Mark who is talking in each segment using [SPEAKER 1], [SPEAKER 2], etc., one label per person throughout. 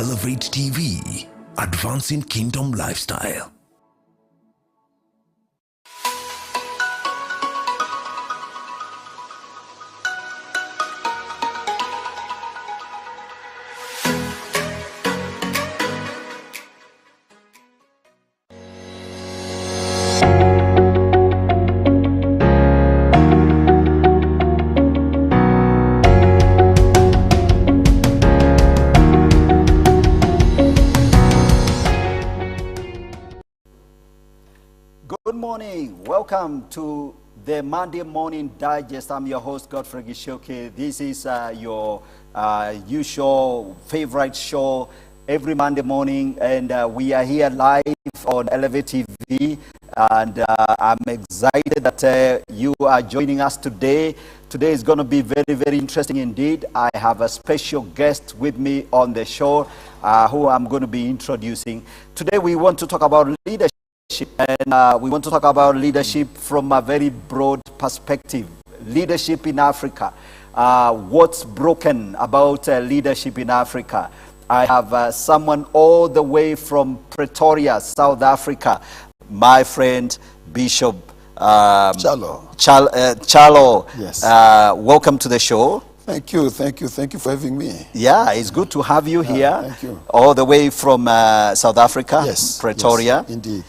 [SPEAKER 1] Elevate TV, advancing kingdom lifestyle.
[SPEAKER 2] Good morning. Welcome to the Monday Morning Digest. I'm your host, Godfrey Gishoke. This is your usual favorite show every Monday morning, and we are here live on Elevate TV. And I'm excited that you are joining us today. Today is going to be very, very interesting indeed. I have a special guest with me on the show who I'm going to be introducing. Today we want to talk about leadership. And we want to talk about leadership from a very broad perspective. Leadership in Africa. What's broken about leadership in Africa? I have someone all the way from Pretoria, South Africa, my friend Bishop
[SPEAKER 3] Tshalo.
[SPEAKER 2] Tshalo.
[SPEAKER 3] Yes.
[SPEAKER 2] Welcome to the show.
[SPEAKER 3] Thank you for having me.
[SPEAKER 2] Yeah, it's good to have you here.
[SPEAKER 3] Thank you.
[SPEAKER 2] All the way from South Africa,
[SPEAKER 3] Yes,
[SPEAKER 2] Pretoria.
[SPEAKER 3] yes, indeed.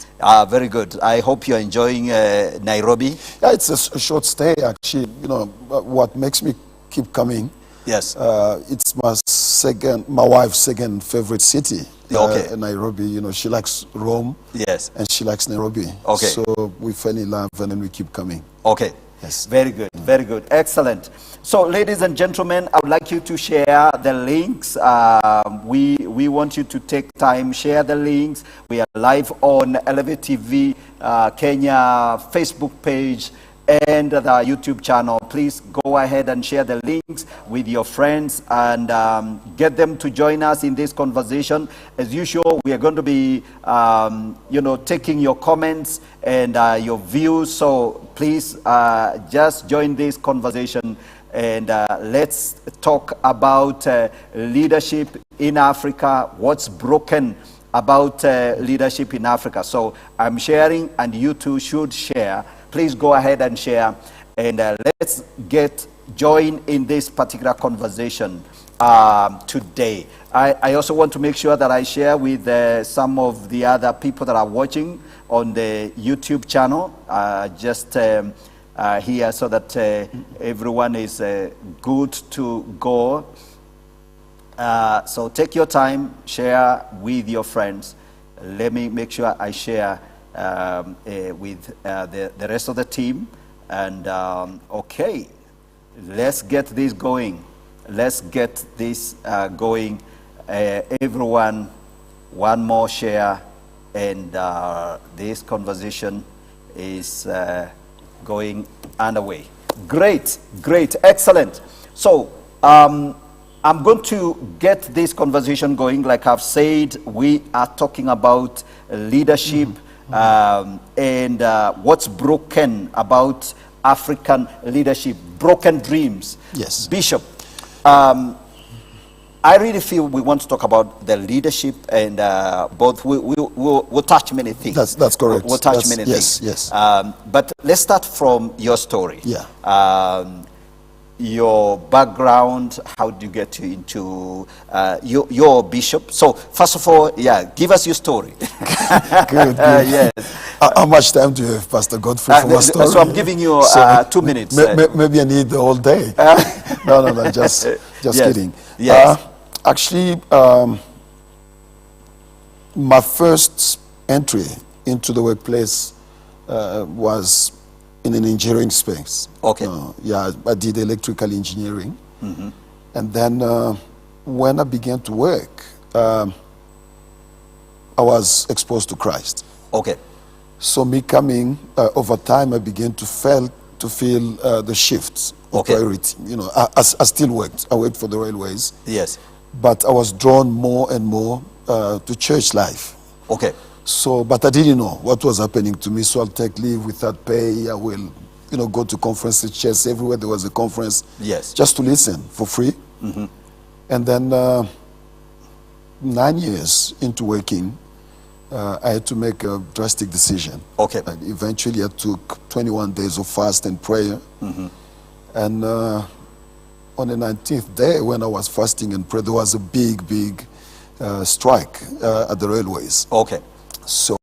[SPEAKER 2] Very good. I hope you're enjoying Nairobi.
[SPEAKER 3] Yeah, it's a short stay actually. You know, what makes me keep coming,
[SPEAKER 2] Yes.
[SPEAKER 3] it's my wife's second favorite city.
[SPEAKER 2] Okay.
[SPEAKER 3] Nairobi. You know, she likes Rome.
[SPEAKER 2] Yes.
[SPEAKER 3] And she likes Nairobi.
[SPEAKER 2] Okay.
[SPEAKER 3] So we fell in love and then we keep coming.
[SPEAKER 2] Okay.
[SPEAKER 3] Yes.
[SPEAKER 2] Very good. Very good. Excellent. So, ladies and gentlemen, I would like you to share the links. We want you to take time, share the links. We are live on Elevate TV Kenya Facebook page and the YouTube channel. Please go ahead and share the links with your friends and get them to join us in this conversation. As usual, we are going to be, taking your comments and your views. So please just join this conversation and let's talk about leadership in Africa. What's broken about leadership in Africa? So I'm sharing, and you too should share. Please go ahead and share, and let's join in this particular conversation today. I also want to make sure that I share with some of the other people that are watching on the YouTube channel, here, so that everyone is good to go. So take your time, share with your friends. Let me make sure I share with the rest of the team. And okay, let's get this going. Let's get this going. Everyone, one more share, and this conversation is going underway. Great, excellent. So I'm going to get this conversation going. Like I've said, we are talking about leadership and what's broken about African leadership, broken dreams.
[SPEAKER 3] Yes.
[SPEAKER 2] Bishop, I really feel we want to talk about the leadership, and both we'll touch many things.
[SPEAKER 3] That's correct.
[SPEAKER 2] We'll touch many things.
[SPEAKER 3] Yes.
[SPEAKER 2] But let's start from your story.
[SPEAKER 3] Yeah.
[SPEAKER 2] Your background. How did you get into your bishop? So first of all, give us your story.
[SPEAKER 3] Good.
[SPEAKER 2] Yes.
[SPEAKER 3] How much time do you have, Pastor Godfrey, for my story?
[SPEAKER 2] So I'm giving you 2 minutes.
[SPEAKER 3] Maybe I need the whole day. No, just
[SPEAKER 2] Yes.
[SPEAKER 3] kidding.
[SPEAKER 2] Yes.
[SPEAKER 3] Actually, my first entry into the workplace was in an engineering space.
[SPEAKER 2] Okay.
[SPEAKER 3] I did electrical engineering. And then when I began to work, I was exposed to Christ.
[SPEAKER 2] Okay.
[SPEAKER 3] So me coming, over time, I began to feel the shifts of priority. You know, I still worked. I worked for the railways.
[SPEAKER 2] Yes.
[SPEAKER 3] But I was drawn more and more to church life.
[SPEAKER 2] Okay.
[SPEAKER 3] So, but I didn't know what was happening to me. So I'll take leave without pay. I will, go to conferences, church, everywhere there was a conference.
[SPEAKER 2] Yes.
[SPEAKER 3] Just to listen for free. And then 9 years into working, I had to make a drastic decision.
[SPEAKER 2] Okay.
[SPEAKER 3] And eventually I took 21 days of fast and prayer. And on the 19th day when I was fasting and prayer, there was a big strike at the railways.
[SPEAKER 2] Okay.
[SPEAKER 3] So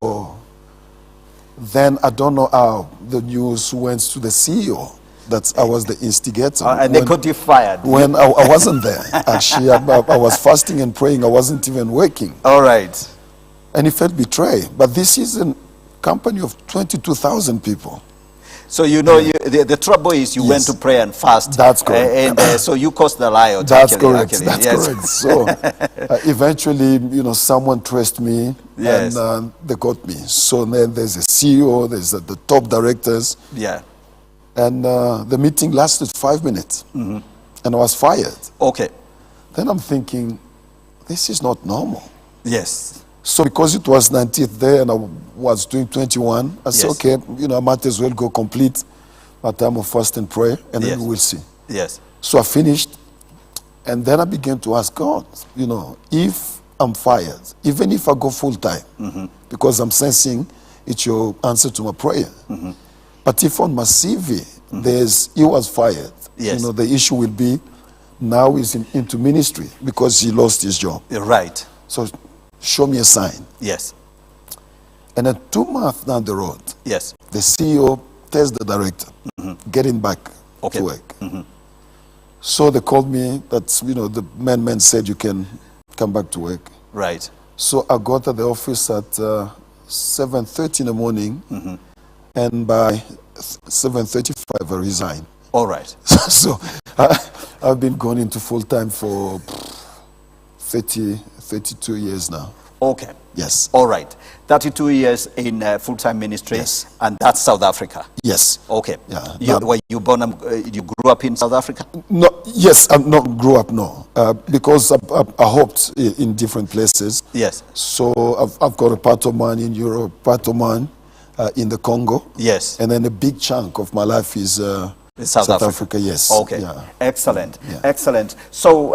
[SPEAKER 3] then I don't know how the news went to the CEO that I was the instigator.
[SPEAKER 2] And they got you fired.
[SPEAKER 3] When I wasn't there. Actually, I was fasting and praying. I wasn't even working.
[SPEAKER 2] All right.
[SPEAKER 3] And he felt betrayed. But this is a company of 22,000 people.
[SPEAKER 2] So you know, the trouble is you went to pray and fast.
[SPEAKER 3] That's correct.
[SPEAKER 2] And so you caused the riot.
[SPEAKER 3] That's
[SPEAKER 2] actually,
[SPEAKER 3] correct.
[SPEAKER 2] actually.
[SPEAKER 3] That's
[SPEAKER 2] Yes.
[SPEAKER 3] correct. So eventually, you know, someone traced me,
[SPEAKER 2] Yes.
[SPEAKER 3] and they got me. So then there's a CEO, there's the top directors,
[SPEAKER 2] Yeah.
[SPEAKER 3] and the meeting lasted 5 minutes, and I was fired.
[SPEAKER 2] Okay.
[SPEAKER 3] Then I'm thinking, this is not normal.
[SPEAKER 2] Yes.
[SPEAKER 3] So because it was 19th day and I was doing 21, I said,
[SPEAKER 2] Yes.
[SPEAKER 3] okay, you know, I might as well go complete my time of fast and prayer, and
[SPEAKER 2] Yes.
[SPEAKER 3] then we'll see.
[SPEAKER 2] Yes.
[SPEAKER 3] So I finished, and then I began to ask God, you know, if I'm fired, even if I go full time, because I'm sensing it's your answer to my prayer. But if on my CV, he was fired,
[SPEAKER 2] Yes.
[SPEAKER 3] you know, the issue will be now he's into ministry because he lost his job.
[SPEAKER 2] Right.
[SPEAKER 3] So show me a sign.
[SPEAKER 2] Yes.
[SPEAKER 3] And then 2 months down the road,
[SPEAKER 2] Yes.
[SPEAKER 3] the CEO tells the director, getting back
[SPEAKER 2] Okay.
[SPEAKER 3] to work. So they called me that, you know, the man said you can come back to work.
[SPEAKER 2] Right.
[SPEAKER 3] So I got at the office at 7:30 in the morning, and by 7:35 I resigned.
[SPEAKER 2] All right.
[SPEAKER 3] So I've been going into full time for 32 years now.
[SPEAKER 2] Okay.
[SPEAKER 3] Yes.
[SPEAKER 2] All right. 32 years in full-time ministry.
[SPEAKER 3] Yes.
[SPEAKER 2] And that's South Africa.
[SPEAKER 3] Yes.
[SPEAKER 2] Okay.
[SPEAKER 3] Yeah.
[SPEAKER 2] Were you born, you grew up in South Africa?
[SPEAKER 3] No, yes, I'm not grew up, no, because I hoped in different places.
[SPEAKER 2] Yes.
[SPEAKER 3] So I've got a part of mine in Europe, part of mine in the Congo.
[SPEAKER 2] Yes.
[SPEAKER 3] And then a big chunk of my life is
[SPEAKER 2] South Africa.
[SPEAKER 3] Yes.
[SPEAKER 2] Okay.
[SPEAKER 3] Yeah.
[SPEAKER 2] Excellent.
[SPEAKER 3] Yeah.
[SPEAKER 2] Excellent. So,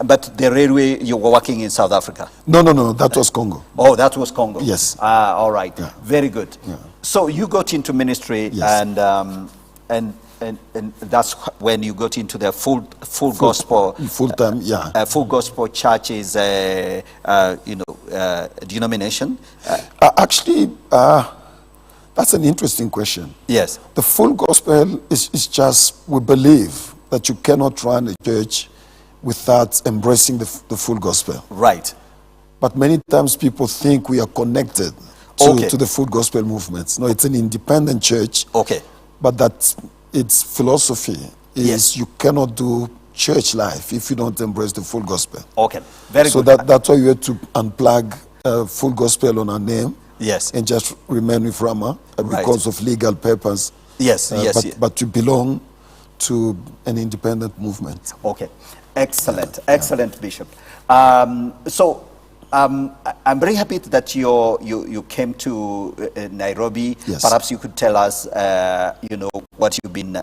[SPEAKER 2] but the railway, you were working in South Africa?
[SPEAKER 3] No, that was Congo.
[SPEAKER 2] Oh, that was Congo.
[SPEAKER 3] Yes.
[SPEAKER 2] All right.
[SPEAKER 3] Yeah.
[SPEAKER 2] Very good.
[SPEAKER 3] Yeah.
[SPEAKER 2] So you got into ministry,
[SPEAKER 3] Yes.
[SPEAKER 2] and that's when you got into the full gospel.
[SPEAKER 3] Full time, yeah.
[SPEAKER 2] Full gospel churches, denomination.
[SPEAKER 3] Actually, that's an interesting question.
[SPEAKER 2] Yes.
[SPEAKER 3] The full gospel is just, we believe that you cannot run a church without embracing the full gospel.
[SPEAKER 2] Right.
[SPEAKER 3] But many times people think we are connected to the full gospel movements. No, it's an independent church.
[SPEAKER 2] Okay.
[SPEAKER 3] But that its philosophy is
[SPEAKER 2] Yes.
[SPEAKER 3] you cannot do church life if you don't embrace the full gospel.
[SPEAKER 2] Okay. Very
[SPEAKER 3] So
[SPEAKER 2] good.
[SPEAKER 3] that's why we had to unplug full gospel on our name.
[SPEAKER 2] Yes.
[SPEAKER 3] And just remain with Ramah
[SPEAKER 2] Right.
[SPEAKER 3] because of legal papers.
[SPEAKER 2] Yes. Yes.
[SPEAKER 3] But you belong to an independent movement.
[SPEAKER 2] Okay. Excellent. Excellent, Bishop. So I'm very happy that you came to Nairobi.
[SPEAKER 3] Yes.
[SPEAKER 2] Perhaps you could tell us, what you've been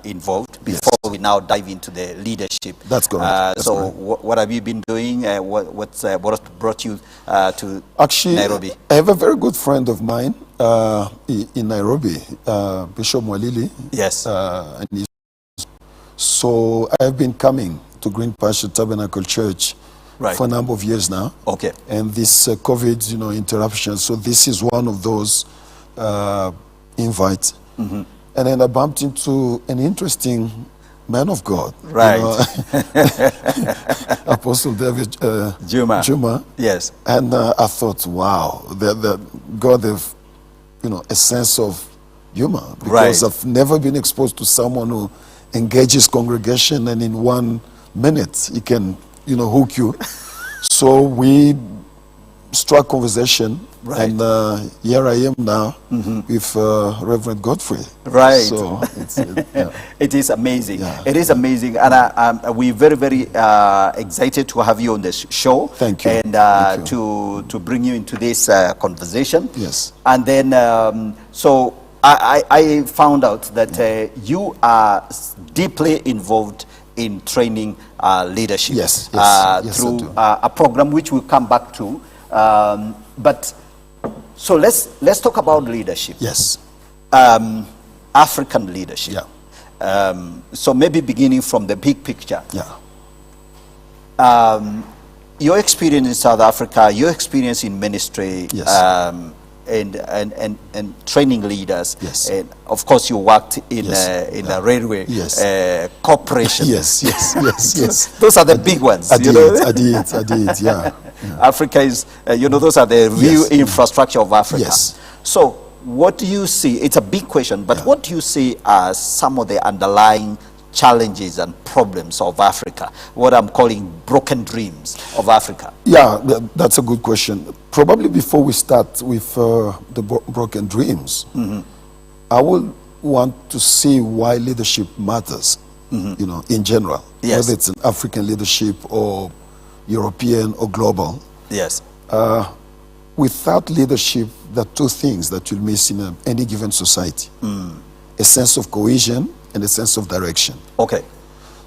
[SPEAKER 2] involved before we now dive into the leadership.
[SPEAKER 3] That's correct. That's
[SPEAKER 2] So
[SPEAKER 3] correct.
[SPEAKER 2] what have you been doing? What brought you to
[SPEAKER 3] Actually,
[SPEAKER 2] Nairobi?
[SPEAKER 3] I have a very good friend of mine in Nairobi, Bishop Mwalili.
[SPEAKER 2] Yes.
[SPEAKER 3] So I have been coming to Green Pasture Tabernacle Church
[SPEAKER 2] Right.
[SPEAKER 3] for a number of years now.
[SPEAKER 2] Okay.
[SPEAKER 3] And this COVID, interruption. So this is one of those invites. And then I bumped into an interesting man of God.
[SPEAKER 2] Right.
[SPEAKER 3] Apostle David
[SPEAKER 2] Juma. Yes.
[SPEAKER 3] And I thought, wow, God have, a sense of humor. Because
[SPEAKER 2] Right.
[SPEAKER 3] I've never been exposed to someone who engages congregation and in 1 minute he can, hook you. So we struck conversation.
[SPEAKER 2] Right.
[SPEAKER 3] And here I am now with Reverend Godfrey.
[SPEAKER 2] Right.
[SPEAKER 3] So it's,
[SPEAKER 2] It is amazing.
[SPEAKER 3] Yeah.
[SPEAKER 2] It is amazing, and we're very, very excited to have you on this show.
[SPEAKER 3] Thank you.
[SPEAKER 2] And
[SPEAKER 3] Thank you.
[SPEAKER 2] to bring you into this conversation.
[SPEAKER 3] Yes.
[SPEAKER 2] And then, so I found out that you are deeply involved in training leadership.
[SPEAKER 3] Yes, yes, yes, I
[SPEAKER 2] through
[SPEAKER 3] do.
[SPEAKER 2] a program which we'll come back to. But so let's talk about leadership.
[SPEAKER 3] Yes.
[SPEAKER 2] African leadership.
[SPEAKER 3] Yeah.
[SPEAKER 2] So maybe beginning from the big picture.
[SPEAKER 3] Yeah.
[SPEAKER 2] Your experience in South Africa, your experience in ministry,
[SPEAKER 3] Yes.
[SPEAKER 2] and training leaders.
[SPEAKER 3] Yes.
[SPEAKER 2] And of course, you worked in
[SPEAKER 3] Yes.
[SPEAKER 2] a railway
[SPEAKER 3] Yes.
[SPEAKER 2] corporation.
[SPEAKER 3] Yes, yes, yes, yes.
[SPEAKER 2] Those are the big ones.
[SPEAKER 3] I
[SPEAKER 2] you
[SPEAKER 3] did,
[SPEAKER 2] know?
[SPEAKER 3] I did, yeah.
[SPEAKER 2] Africa is, those are the real
[SPEAKER 3] Yes.
[SPEAKER 2] infrastructure of Africa.
[SPEAKER 3] Yes.
[SPEAKER 2] So what do you see? It's a big question, but
[SPEAKER 3] Yeah.
[SPEAKER 2] what do you see as some of the underlying challenges and problems of Africa? What I'm calling broken dreams of Africa.
[SPEAKER 3] Yeah, that's a good question. Probably before we start with the broken dreams, I would want to see why leadership matters, in general.
[SPEAKER 2] Yes.
[SPEAKER 3] Whether it's an African leadership or European or global.
[SPEAKER 2] Yes.
[SPEAKER 3] Without leadership, there are two things that you'll miss in any given society. A sense of cohesion and a sense of direction.
[SPEAKER 2] Okay.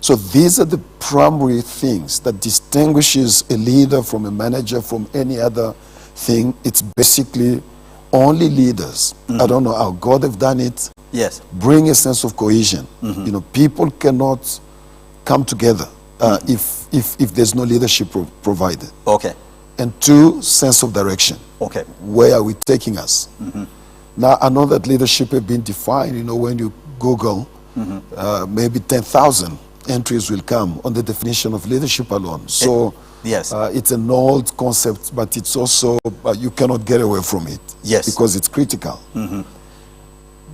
[SPEAKER 3] So these are the primary things that distinguishes a leader from a manager from any other thing. It's basically only leaders. I don't know how God have done it.
[SPEAKER 2] Yes.
[SPEAKER 3] Bring a sense of cohesion. People cannot come together if there's no leadership provided.
[SPEAKER 2] Okay.
[SPEAKER 3] And two, sense of direction.
[SPEAKER 2] Okay.
[SPEAKER 3] Where are we taking us? Now, I know that leadership has been defined, when you Google, maybe 10,000 entries will come on the definition of leadership alone. So
[SPEAKER 2] Yes.
[SPEAKER 3] it's an old concept, but it's also, you cannot get away from it.
[SPEAKER 2] Yes.
[SPEAKER 3] Because it's critical.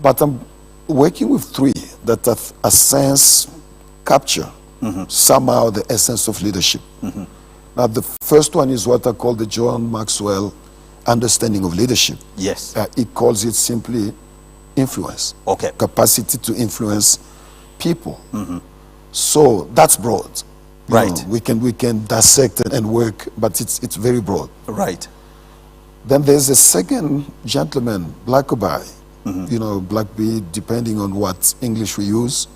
[SPEAKER 3] But I'm working with three that have a sense capture somehow the essence of leadership. Now, the first one is what I call the John Maxwell understanding of leadership.
[SPEAKER 2] Yes.
[SPEAKER 3] He calls it simply influence.
[SPEAKER 2] Okay.
[SPEAKER 3] Capacity to influence people. So that's broad. You
[SPEAKER 2] Right.
[SPEAKER 3] know, we can dissect it and work, but it's very broad.
[SPEAKER 2] Right.
[SPEAKER 3] Then there's a second gentleman, Blackaby, Blackby, depending on what English we use.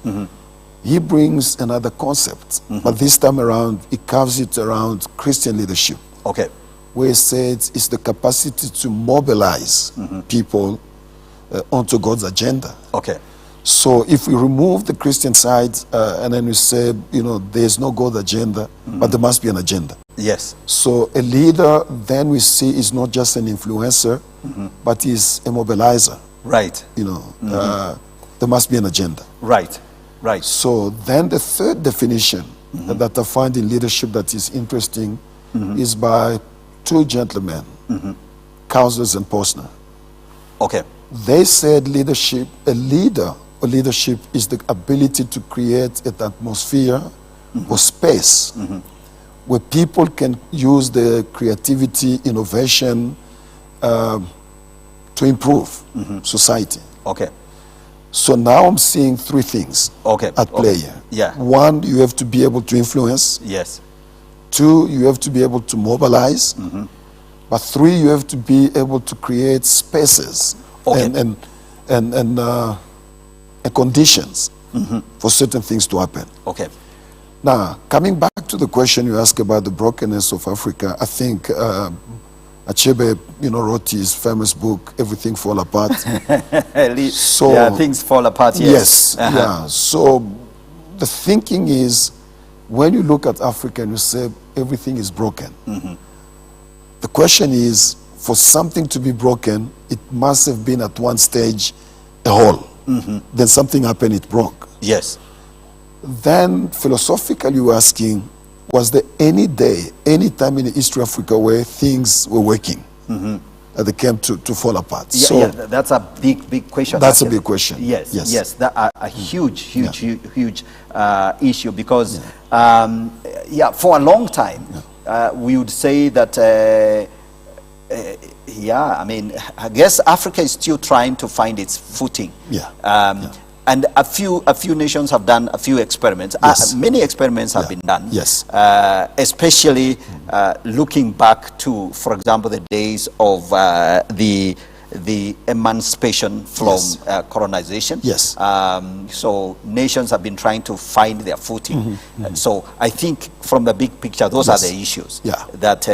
[SPEAKER 3] He brings another concept, but this time around, he carves it around Christian leadership,
[SPEAKER 2] Okay.
[SPEAKER 3] where he says it's the capacity to mobilize people onto God's agenda.
[SPEAKER 2] Okay.
[SPEAKER 3] So if we remove the Christian side and then we say, there's no God agenda, but there must be an agenda.
[SPEAKER 2] Yes.
[SPEAKER 3] So a leader, then we see, is not just an influencer, but is a mobilizer.
[SPEAKER 2] Right.
[SPEAKER 3] There must be an agenda.
[SPEAKER 2] Right. Right.
[SPEAKER 3] So then the third definition that I find in leadership that is interesting is by two gentlemen, Counselors and Posner.
[SPEAKER 2] Okay.
[SPEAKER 3] They said leadership, a leader or leadership is the ability to create an atmosphere or space where people can use their creativity, innovation to improve society.
[SPEAKER 2] Okay.
[SPEAKER 3] So now I'm seeing three things
[SPEAKER 2] Okay.
[SPEAKER 3] at play
[SPEAKER 2] Okay.
[SPEAKER 3] here.
[SPEAKER 2] Yeah.
[SPEAKER 3] One, you have to be able to influence.
[SPEAKER 2] Yes.
[SPEAKER 3] Two, you have to be able to mobilize. But three, you have to be able to create spaces
[SPEAKER 2] Okay.
[SPEAKER 3] and conditions for certain things to happen.
[SPEAKER 2] Okay.
[SPEAKER 3] Now, coming back to the question you asked about the brokenness of Africa, I think Achebe, wrote his famous book, Everything Fall Apart. So,
[SPEAKER 2] yeah, things fall apart. Yes.
[SPEAKER 3] Yes, yeah. So the thinking is, when you look at Africa and you say everything is broken, the question is, for something to be broken, it must have been at one stage a whole. Then something happened, it broke.
[SPEAKER 2] Yes.
[SPEAKER 3] Then philosophically you're asking, was there any day, any time in the history of Africa where things were working? They came to fall apart.
[SPEAKER 2] Yeah,
[SPEAKER 3] So
[SPEAKER 2] that's a big question.
[SPEAKER 3] that's a
[SPEAKER 2] actually.
[SPEAKER 3] big question.
[SPEAKER 2] Yes,
[SPEAKER 3] Yes.
[SPEAKER 2] yes, that a huge issue because for a long time we would say that I guess Africa is still trying to find its footing. And a few nations have done a few experiments.
[SPEAKER 3] Yes.
[SPEAKER 2] Many experiments have been done.
[SPEAKER 3] Yes.
[SPEAKER 2] Especially looking back to, for example, the days of the the emancipation from colonization.
[SPEAKER 3] Yes.
[SPEAKER 2] So nations have been trying to find their footing. So I think from the big picture, those are the issues.
[SPEAKER 3] Yeah.
[SPEAKER 2] That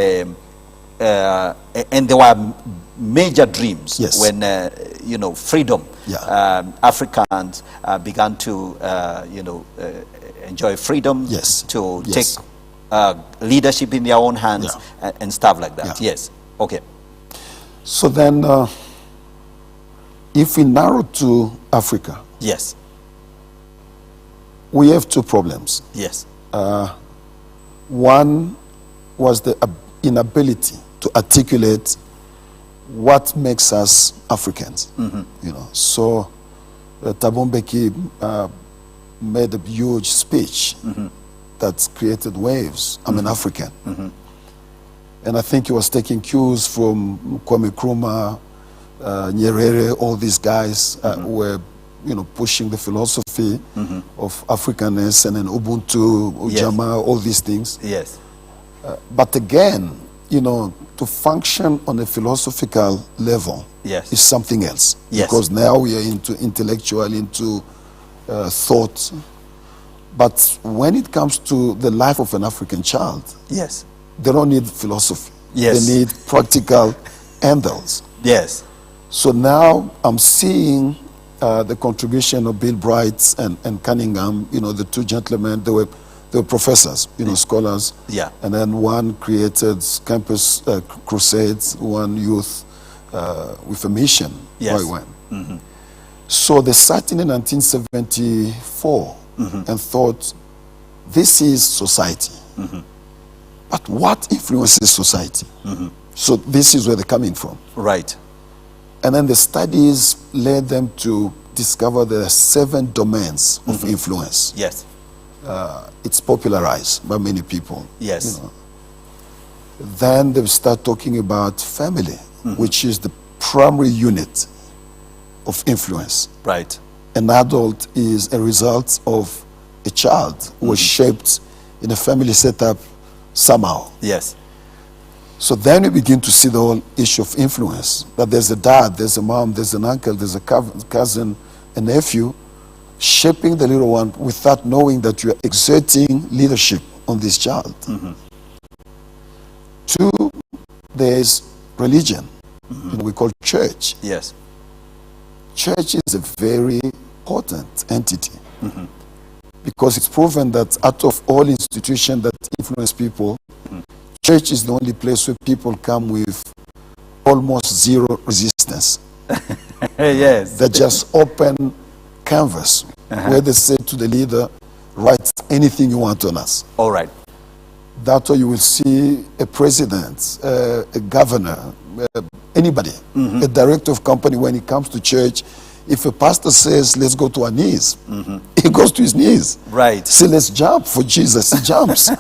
[SPEAKER 2] and there were major dreams when you know, freedom. Africans began to enjoy freedom, to take leadership in their own hands and stuff like that. Yes. Okay.
[SPEAKER 3] So then, if we narrow to Africa, we have two problems. One was the inability to articulate what makes us Africans. You know, so Thabo Mbeki made a huge speech that created waves. I'm an African. And I think he was taking cues from Kwame Nkrumah, Nyerere, all these guys who were, you know, pushing the philosophy of Africanness and then Ubuntu, Ujamaa, all these things. But again, you know, to function on a philosophical level is something else. Because now we are into intellectual, into thought. But when it comes to the life of an African child, they don't need philosophy. They need practical handles. So now I'm seeing the contribution of Bill Bright and Cunningham, you know, the two gentlemen. They were professors, you know, scholars. And then one created Campus Crusades, one youth with a mission. So they sat in 1974 and thought, this is society. But what influences society? So this is where they're coming from. And then the studies led them to discover there are 7 domains of influence. It's popularized by many people. You know. Then they start talking about family, which is the primary unit of influence. An adult is a result of a child who was shaped in a family setup somehow. So then we begin to see the whole issue of influence, that there's a dad, there's a mom, there's an uncle, there's a cousin, a nephew, shaping the little one without knowing that you're exerting leadership on this child. 2, there's religion, you know, we call church. Church is a very important entity because it's proven that out of all institutions that influence people, church is the only place where people come with almost zero resistance. They just open canvas where they say to the leader, write anything you want on us. That's why you will see a president, a governor, anybody, a director of company, when it comes to church, if a pastor says, let's go to our knees, he goes to his knees. Say, let's jump for Jesus, he jumps.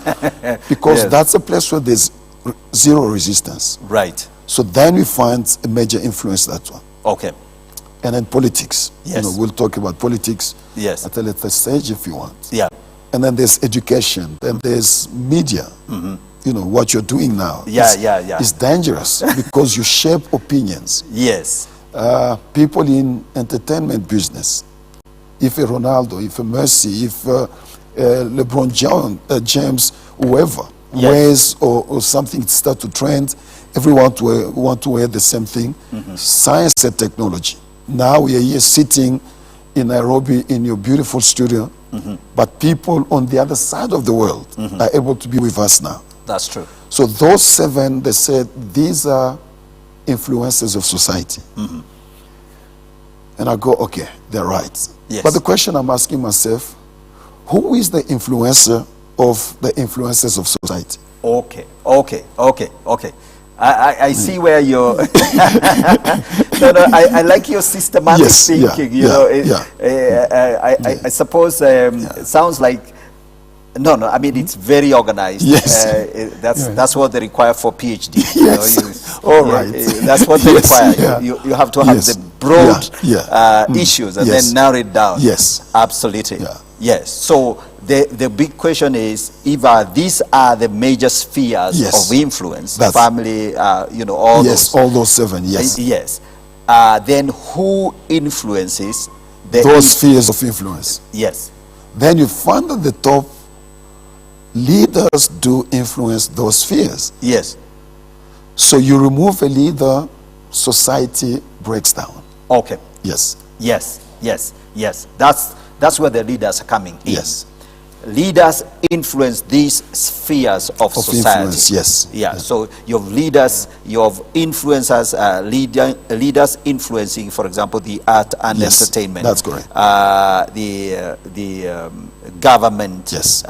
[SPEAKER 3] Because that's a place where there's zero resistance. So then we find a major influence, that one. And then politics. You know, we'll talk about politics at a later stage if you want. And then there's education, then there's media. You know, what you're doing now is dangerous because you shape opinions. People in entertainment business, if a Ronaldo, if a Messi, if LeBron James, whoever wears or something start to trend, everyone want to wear the same thing. Science and technology. Now we are here sitting in Nairobi in your beautiful studio, but people on the other side of the world are able to be with us now.
[SPEAKER 2] That's true.
[SPEAKER 3] So those 7, they said, these are influences of society. And I go, okay, they're right. But the question I'm asking myself, who is the influencer of the influences of society?
[SPEAKER 2] I see where you're I like your systematic thinking. You know, I suppose it sounds like I mean, it's very organized. That's what they require for PhD. That's what they require. You have to have the broad issues and then narrow it down. Absolutely. So the big question is, Eva, these are the major spheres of influence. Family, you know, all those
[SPEAKER 3] 7.
[SPEAKER 2] then who influences
[SPEAKER 3] those spheres of influence?
[SPEAKER 2] Yes.
[SPEAKER 3] Then you find that the top leaders do influence those spheres.
[SPEAKER 2] Yes.
[SPEAKER 3] So you remove a leader, society breaks down.
[SPEAKER 2] Okay.
[SPEAKER 3] Yes.
[SPEAKER 2] Yes. Yes. Yes. That's where the leaders are coming in.
[SPEAKER 3] Yes.
[SPEAKER 2] Leaders influence these spheres of society.
[SPEAKER 3] Influence, yes.
[SPEAKER 2] Yeah. So you have leaders, you have influencers, leaders influencing, for example, the art and
[SPEAKER 3] Yes,
[SPEAKER 2] entertainment.
[SPEAKER 3] that's correct.
[SPEAKER 2] The government.
[SPEAKER 3] Yes.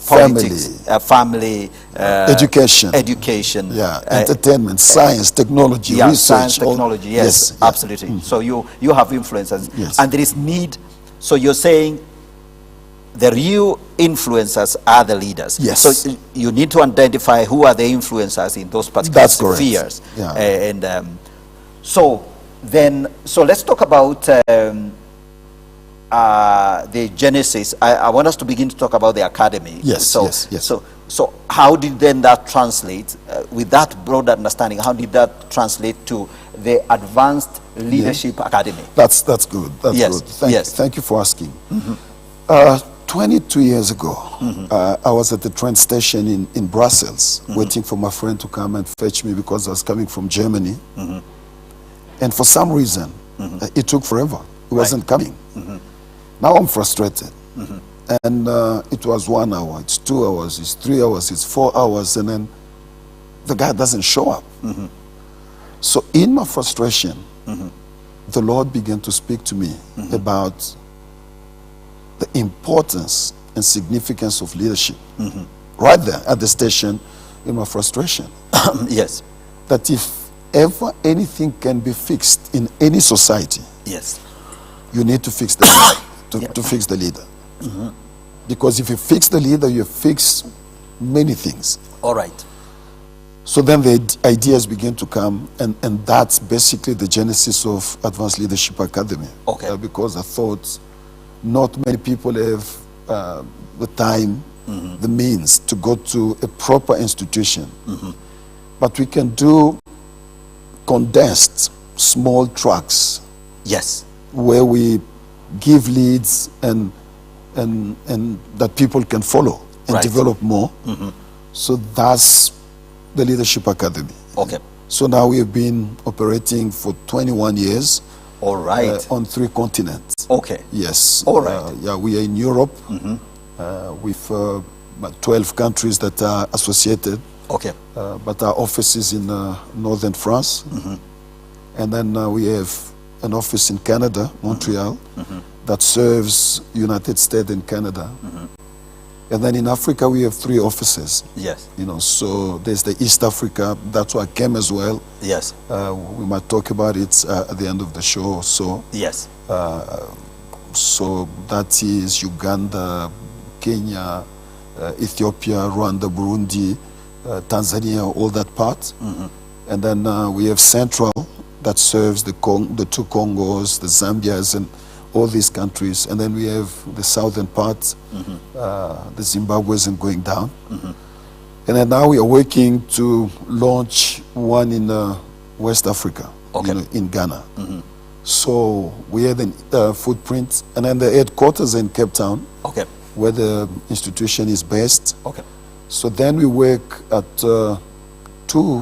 [SPEAKER 2] Politics, family,
[SPEAKER 3] education.
[SPEAKER 2] Yeah.
[SPEAKER 3] Entertainment, science, technology,
[SPEAKER 2] yeah,
[SPEAKER 3] research.
[SPEAKER 2] science, technology. Yes,
[SPEAKER 3] yeah.
[SPEAKER 2] absolutely. So you have influencers,
[SPEAKER 3] Yes.
[SPEAKER 2] and there is need. So you're saying the real influencers are the leaders.
[SPEAKER 3] Yes.
[SPEAKER 2] So you need to identify who are the influencers in those particular
[SPEAKER 3] That's correct.
[SPEAKER 2] spheres.
[SPEAKER 3] Yeah.
[SPEAKER 2] So let's talk about the genesis. I want us to begin to talk about the academy.
[SPEAKER 3] Yes,
[SPEAKER 2] So,
[SPEAKER 3] yes.
[SPEAKER 2] So how did then that translate, with that broad understanding, how did that translate to the Advanced Leadership Academy?
[SPEAKER 3] That's good. That's
[SPEAKER 2] Yes,
[SPEAKER 3] good. Thank you for asking. 22 years ago, I was at the train station in Brussels, waiting for my friend to come and fetch me because I was coming from Germany. And for some reason, it took forever. It wasn't coming. Now I'm frustrated. And it was 1 hour, it's 2 hours, it's 3 hours, it's 4 hours, and then the guy doesn't show up. So in my frustration, the Lord began to speak to me about the importance and significance of leadership. Right there at the station, in my frustration.
[SPEAKER 2] Yes.
[SPEAKER 3] That if ever anything can be fixed in any society,
[SPEAKER 2] Yes.
[SPEAKER 3] you need to fix the leader, to fix the leader. Because if you fix the leader, you fix many things.
[SPEAKER 2] All right.
[SPEAKER 3] So then the ideas begin to come, and that's basically the genesis of Advanced Leadership Academy.
[SPEAKER 2] Okay.
[SPEAKER 3] Because I thought not many people have the time, the means to go to a proper institution. But we can do condensed small tracks.
[SPEAKER 2] Yes.
[SPEAKER 3] Where we give leads and that people can follow and develop more. So that's the Leadership Academy.
[SPEAKER 2] Okay.
[SPEAKER 3] So now we have been operating for 21 years.
[SPEAKER 2] All right.
[SPEAKER 3] On 3 continents.
[SPEAKER 2] Okay.
[SPEAKER 3] Yes.
[SPEAKER 2] All right.
[SPEAKER 3] Yeah, we are in Europe with 12 countries that are associated.
[SPEAKER 2] Okay.
[SPEAKER 3] But our office is in northern France. And then we have an office in Canada, Montreal, that serves United States and Canada. And then in Africa, we have 3 offices.
[SPEAKER 2] Yes.
[SPEAKER 3] You know, so there's the East Africa, that's why I came as well.
[SPEAKER 2] Yes.
[SPEAKER 3] We might talk about it at the end of the show. So,
[SPEAKER 2] yes.
[SPEAKER 3] So that is Uganda, Kenya, Ethiopia, Rwanda, Burundi, Tanzania, all that part. And then we have Central that serves the 2 Congos, the Zambias, and all these countries. And then we have the southern part, the Zimbabwe's and going down. And then now we are working to launch one in West Africa,
[SPEAKER 2] okay.
[SPEAKER 3] you know, in Ghana. So we have the footprint, and then the headquarters in Cape Town,
[SPEAKER 2] okay.
[SPEAKER 3] where the institution is based.
[SPEAKER 2] Okay.
[SPEAKER 3] So then we work at 2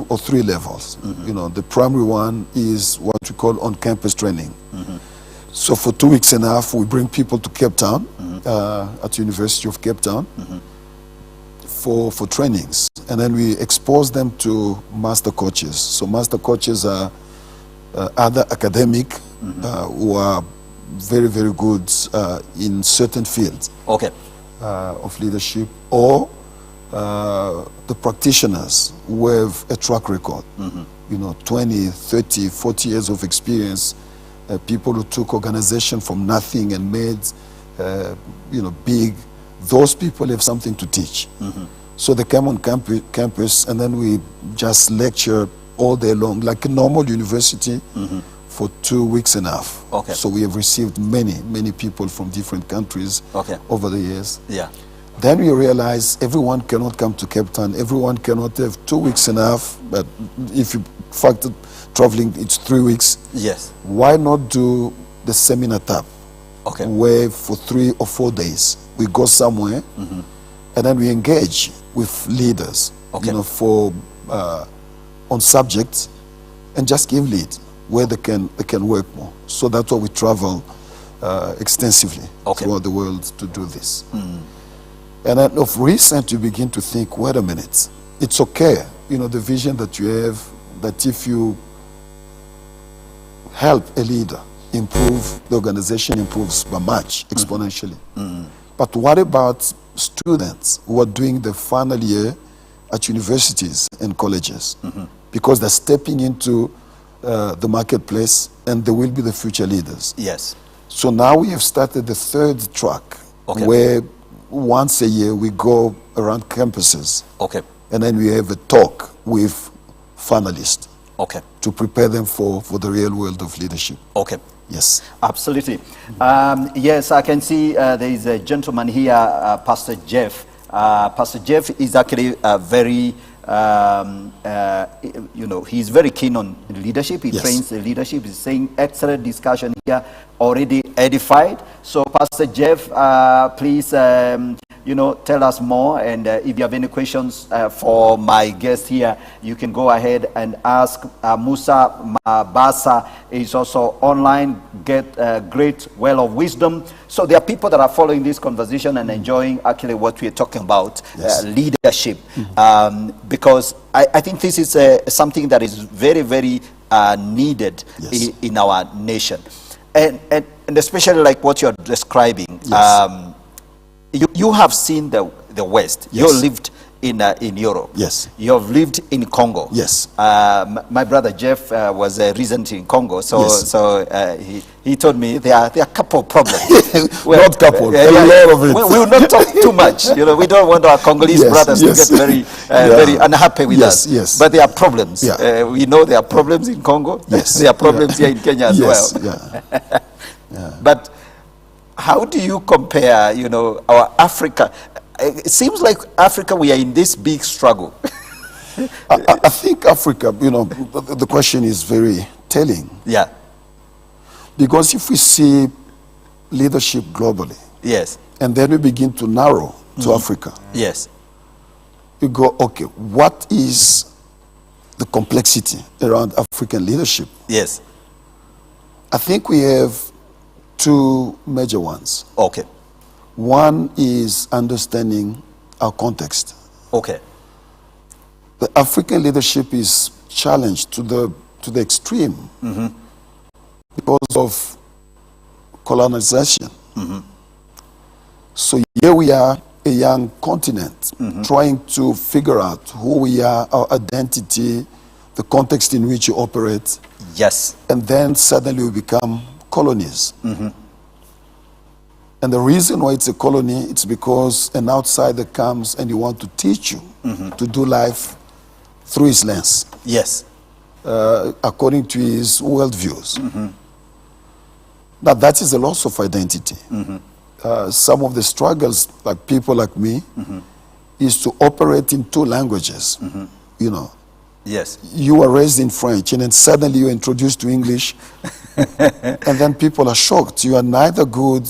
[SPEAKER 3] or 3 levels. You know, the primary one is what we call on-campus training. So for 2 weeks and a half, we bring people to Cape Town, at University of Cape Town, for trainings. And then we expose them to master coaches. So master coaches are other academic who are very, very good in certain fields of leadership, or the practitioners who have a track record, you know, 20, 30, 40 years of experience, people who took organization from nothing and made, you know, big. Those people have something to teach. So they come on campus, and then we just lecture all day long, like a normal university, for 2 weeks and a half.
[SPEAKER 2] Okay.
[SPEAKER 3] So we have received many, many people from different countries over the years.
[SPEAKER 2] Yeah.
[SPEAKER 3] Then we realize everyone cannot come to Cape Town. Everyone cannot have 2 weeks and a half. But if you factor traveling, it's 3 weeks.
[SPEAKER 2] Yes.
[SPEAKER 3] Why not do the seminar type?
[SPEAKER 2] Okay.
[SPEAKER 3] Where for 3 or 4 days we go somewhere, and then we engage with leaders,
[SPEAKER 2] Okay.
[SPEAKER 3] you know, for on subjects, and just give lead where they can work more. So that's why we travel extensively throughout the world to do this. And then of recent, you begin to think, wait a minute, it's okay, you know, the vision that you have, that if you help a leader improve, the organization improves by much, exponentially. But what about students who are doing the final year at universities and colleges? Because they're stepping into the marketplace and they will be the future leaders.
[SPEAKER 2] Yes.
[SPEAKER 3] So now we have started the third track, where once a year we go around campuses.
[SPEAKER 2] Okay.
[SPEAKER 3] And then we have a talk with finalists.
[SPEAKER 2] Okay.
[SPEAKER 3] To prepare them for the real world of leadership.
[SPEAKER 2] Okay.
[SPEAKER 3] Yes.
[SPEAKER 2] Absolutely. Yes, I can see there is a gentleman here, Pastor Jeff. Pastor Jeff is actually very, you know, he's very keen on leadership. He trains the leadership. He's saying excellent discussion here, already edified. So, Pastor Jeff, please, you know, tell us more. And if you have any questions for my guest here, you can go ahead and ask. Musa Mabasa is also online. Get a great well of wisdom. So there are people that are following this conversation and enjoying actually what we're talking about, leadership. Because I think this is something that is very, very needed in our nation. And especially like what you're describing. You have seen the West. You lived in Europe.
[SPEAKER 3] Yes.
[SPEAKER 2] You have lived in Congo.
[SPEAKER 3] Yes.
[SPEAKER 2] My brother Jeff was recently in Congo, so he told me there are a couple of problems.
[SPEAKER 3] Not couple, a lot of it.
[SPEAKER 2] We will not talk too much. You know, we don't want our Congolese brothers to get very unhappy with us.
[SPEAKER 3] Yes.
[SPEAKER 2] But there are problems. We know there are problems in Congo.
[SPEAKER 3] Yes.
[SPEAKER 2] There are problems here in Kenya as well. But how do you compare, you know, our Africa? It seems like Africa, we are in this big struggle.
[SPEAKER 3] I think Africa, you know, the question is very telling.
[SPEAKER 2] Yeah.
[SPEAKER 3] Because if we see leadership globally, and then we begin to narrow to Africa, we go, okay, what is the complexity around African leadership?
[SPEAKER 2] Yes.
[SPEAKER 3] I think we have two major ones.
[SPEAKER 2] Okay.
[SPEAKER 3] One is understanding our context.
[SPEAKER 2] Okay.
[SPEAKER 3] The African leadership is challenged to the extreme because of colonization. So here we are, a young continent, trying to figure out who we are, our identity, the context in which you operate.
[SPEAKER 2] Yes.
[SPEAKER 3] And then suddenly we become colonies. And the reason why it's a colony, it's because an outsider comes and he wants to teach you to do life through his lens.
[SPEAKER 2] Yes.
[SPEAKER 3] According to his worldviews. Now that is a loss of identity. Some of the struggles, like people like me, is to operate in two languages. You know.
[SPEAKER 2] Yes.
[SPEAKER 3] You were raised in French and then suddenly you're introduced to English. And then people are shocked. You are neither good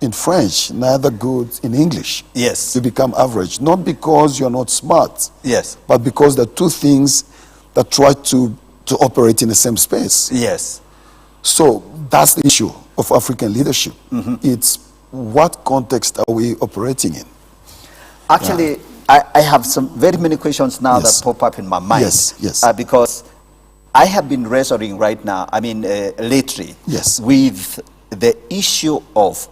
[SPEAKER 3] in French, neither good in English.
[SPEAKER 2] Yes.
[SPEAKER 3] You become average. Not because you're not smart.
[SPEAKER 2] Yes.
[SPEAKER 3] But because there are two things that try to operate in the same space.
[SPEAKER 2] Yes.
[SPEAKER 3] So that's the issue of African leadership. It's what context are we operating in?
[SPEAKER 2] Actually, I have some very many questions now that pop up in my mind.
[SPEAKER 3] Yes.
[SPEAKER 2] Because I have been wrestling right now, I mean, lately, with the issue of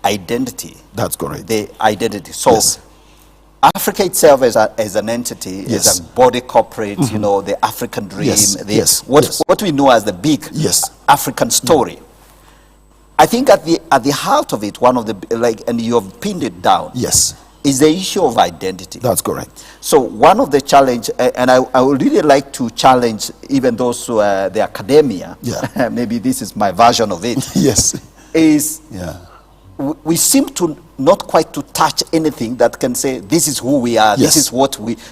[SPEAKER 2] identity.
[SPEAKER 3] That's correct.
[SPEAKER 2] The identity. So Africa itself as an entity, as a body corporate, you know, the African dream, what we know as the big African story. I think at the heart of it, one of the, and you have pinned it down, is the issue of identity.
[SPEAKER 3] That's correct.
[SPEAKER 2] So one of the challenge, and I would really like to challenge even those who are the academia, maybe this is my version of it, is we seem to not quite to touch anything that can say this is who we are,
[SPEAKER 3] Yes.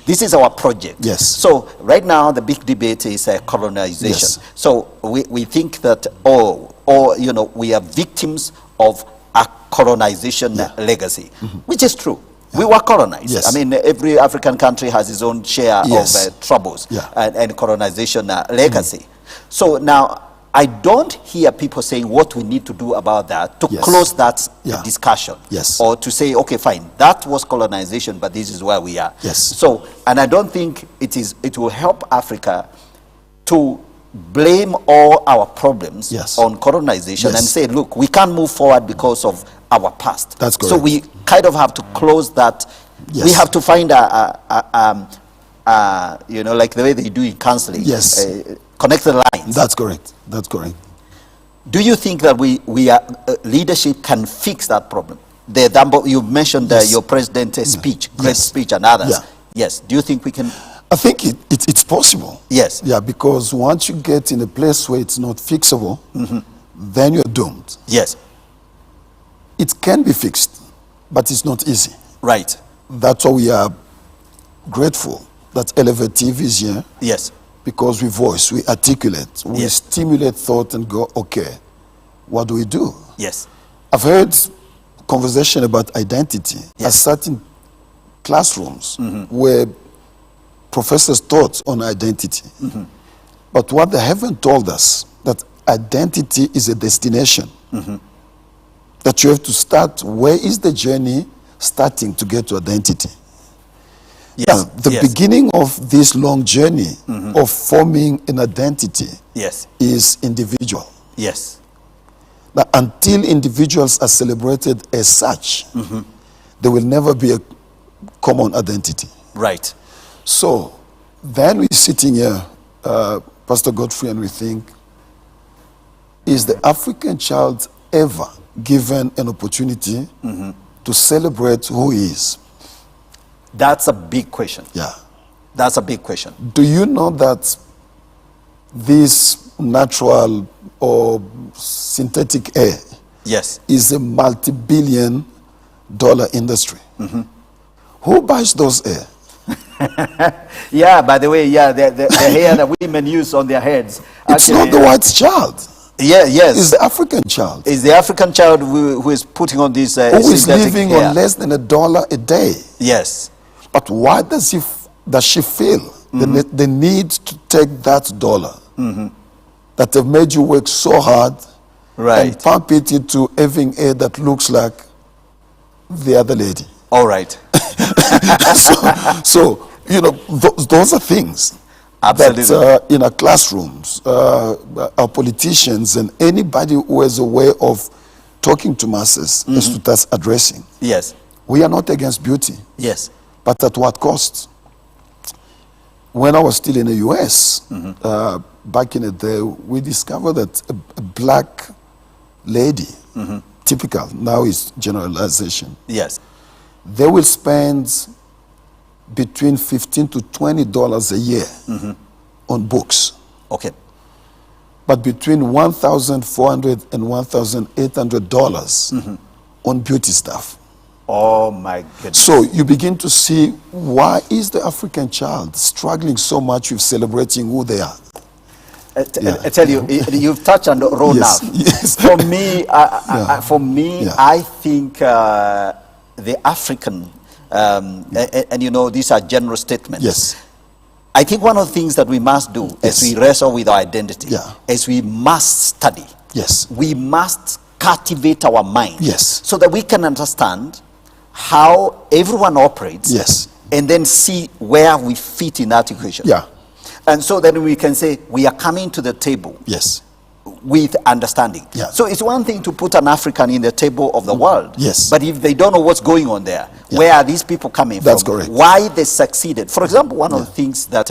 [SPEAKER 2] this is our project.
[SPEAKER 3] Yes.
[SPEAKER 2] So right now the big debate is colonization.
[SPEAKER 3] Yes.
[SPEAKER 2] So we think that we are victims of a colonization legacy, which is true. We were colonized.
[SPEAKER 3] Yes.
[SPEAKER 2] I mean, every African country has its own share
[SPEAKER 3] Yes.
[SPEAKER 2] of troubles
[SPEAKER 3] Yeah.
[SPEAKER 2] and colonization legacy. So now, I don't hear people saying what we need to do about that to
[SPEAKER 3] Yes.
[SPEAKER 2] close that
[SPEAKER 3] Yeah.
[SPEAKER 2] discussion.
[SPEAKER 3] Yes.
[SPEAKER 2] Or to say, okay, fine, that was colonization, but this is where we are.
[SPEAKER 3] Yes.
[SPEAKER 2] So, and I don't think it will help Africa to blame all our problems
[SPEAKER 3] Yes.
[SPEAKER 2] on colonization
[SPEAKER 3] Yes.
[SPEAKER 2] and say, look, we can't move forward because of our past.
[SPEAKER 3] That's
[SPEAKER 2] So
[SPEAKER 3] correct.
[SPEAKER 2] we kind of have to close that.
[SPEAKER 3] Yes.
[SPEAKER 2] We have to find like the way they do in counseling.
[SPEAKER 3] Yes.
[SPEAKER 2] Connect the lines.
[SPEAKER 3] That's correct. That's correct.
[SPEAKER 2] Do you think that leadership can fix that problem? You mentioned
[SPEAKER 3] Yes.
[SPEAKER 2] your president's speech, great
[SPEAKER 3] Yes.
[SPEAKER 2] speech, and others.
[SPEAKER 3] Yeah.
[SPEAKER 2] Yes. Do you think we can?
[SPEAKER 3] I think it's possible.
[SPEAKER 2] Yes.
[SPEAKER 3] Yeah, because once you get in a place where it's not fixable, then you're doomed.
[SPEAKER 2] Yes.
[SPEAKER 3] It can be fixed, but it's not easy.
[SPEAKER 2] Right.
[SPEAKER 3] That's why we are grateful that Elevate TV is here,
[SPEAKER 2] Yes.
[SPEAKER 3] because we voice, we articulate, we
[SPEAKER 2] Yes.
[SPEAKER 3] stimulate thought and go, okay, what do we do?
[SPEAKER 2] Yes.
[SPEAKER 3] I've heard conversation about identity. I
[SPEAKER 2] Yes.
[SPEAKER 3] sat in classrooms where professors taught on identity. But what they haven't told us, that identity is a destination. That you have to start, where is the journey starting to get to identity?
[SPEAKER 2] Yes.
[SPEAKER 3] Now, the
[SPEAKER 2] Yes.
[SPEAKER 3] beginning of this long journey of forming an identity
[SPEAKER 2] Yes.
[SPEAKER 3] is individual.
[SPEAKER 2] Yes.
[SPEAKER 3] Now, until individuals are celebrated as such, there will never be a common identity.
[SPEAKER 2] Right.
[SPEAKER 3] So then we're sitting here, Pastor Godfrey, and we think, is the African child ever given an opportunity to celebrate who he is?
[SPEAKER 2] That's a big question.
[SPEAKER 3] Yeah.
[SPEAKER 2] That's a big question.
[SPEAKER 3] Do you know that this natural or synthetic air
[SPEAKER 2] Yes.
[SPEAKER 3] is a multi-billion dollar industry? Who buys those air?
[SPEAKER 2] Yeah, by the way, the hair that women use on their heads.
[SPEAKER 3] It's not the white child.
[SPEAKER 2] Yeah, yes.
[SPEAKER 3] It's the African child
[SPEAKER 2] It's the African child who is putting on this
[SPEAKER 3] who is
[SPEAKER 2] synthetic
[SPEAKER 3] living
[SPEAKER 2] hair.
[SPEAKER 3] on less than $1 a day.
[SPEAKER 2] Yes.
[SPEAKER 3] But why does she feel the need to take that dollar that have made you work so hard
[SPEAKER 2] Right.
[SPEAKER 3] and pump it into having air that looks like the other lady?
[SPEAKER 2] All right.
[SPEAKER 3] So those are things
[SPEAKER 2] Absolutely.
[SPEAKER 3] that in our classrooms, our politicians and anybody who has a way of talking to masses has to start addressing.
[SPEAKER 2] Yes.
[SPEAKER 3] We are not against beauty,
[SPEAKER 2] Yes.
[SPEAKER 3] but at what cost? When I was still in the US, back in the day, we discovered that a black lady, typical, now is generalization,
[SPEAKER 2] Yes.
[SPEAKER 3] they will spend between $15 to $20 a year on books,
[SPEAKER 2] Okay.
[SPEAKER 3] but between $1,400 and $1,800 on beauty stuff.
[SPEAKER 2] Oh my goodness.
[SPEAKER 3] So you begin to see, why is the African child struggling so much with celebrating who they are?
[SPEAKER 2] I tell you, you've touched on the road
[SPEAKER 3] Yes,
[SPEAKER 2] now.
[SPEAKER 3] yes.
[SPEAKER 2] For me,
[SPEAKER 3] Yeah.
[SPEAKER 2] I think the African, and these are general statements.
[SPEAKER 3] Yes.
[SPEAKER 2] I think one of the things that we must do as
[SPEAKER 3] Yes.
[SPEAKER 2] we wrestle with our identity
[SPEAKER 3] Yeah.
[SPEAKER 2] is we must study.
[SPEAKER 3] Yes.
[SPEAKER 2] We must cultivate our mind.
[SPEAKER 3] Yes.
[SPEAKER 2] So that we can understand how everyone operates.
[SPEAKER 3] Yes.
[SPEAKER 2] And then see where we fit in that equation.
[SPEAKER 3] Yeah.
[SPEAKER 2] And so then we can say we are coming to the table
[SPEAKER 3] Yes.
[SPEAKER 2] with understanding.
[SPEAKER 3] Yeah.
[SPEAKER 2] So it's one thing to put an African in the table of the world.
[SPEAKER 3] Yes.
[SPEAKER 2] But if they don't know what's going on there,
[SPEAKER 3] Yeah.
[SPEAKER 2] where are these people coming
[SPEAKER 3] That's
[SPEAKER 2] from?
[SPEAKER 3] correct.
[SPEAKER 2] Why they succeeded? For example, one of the things that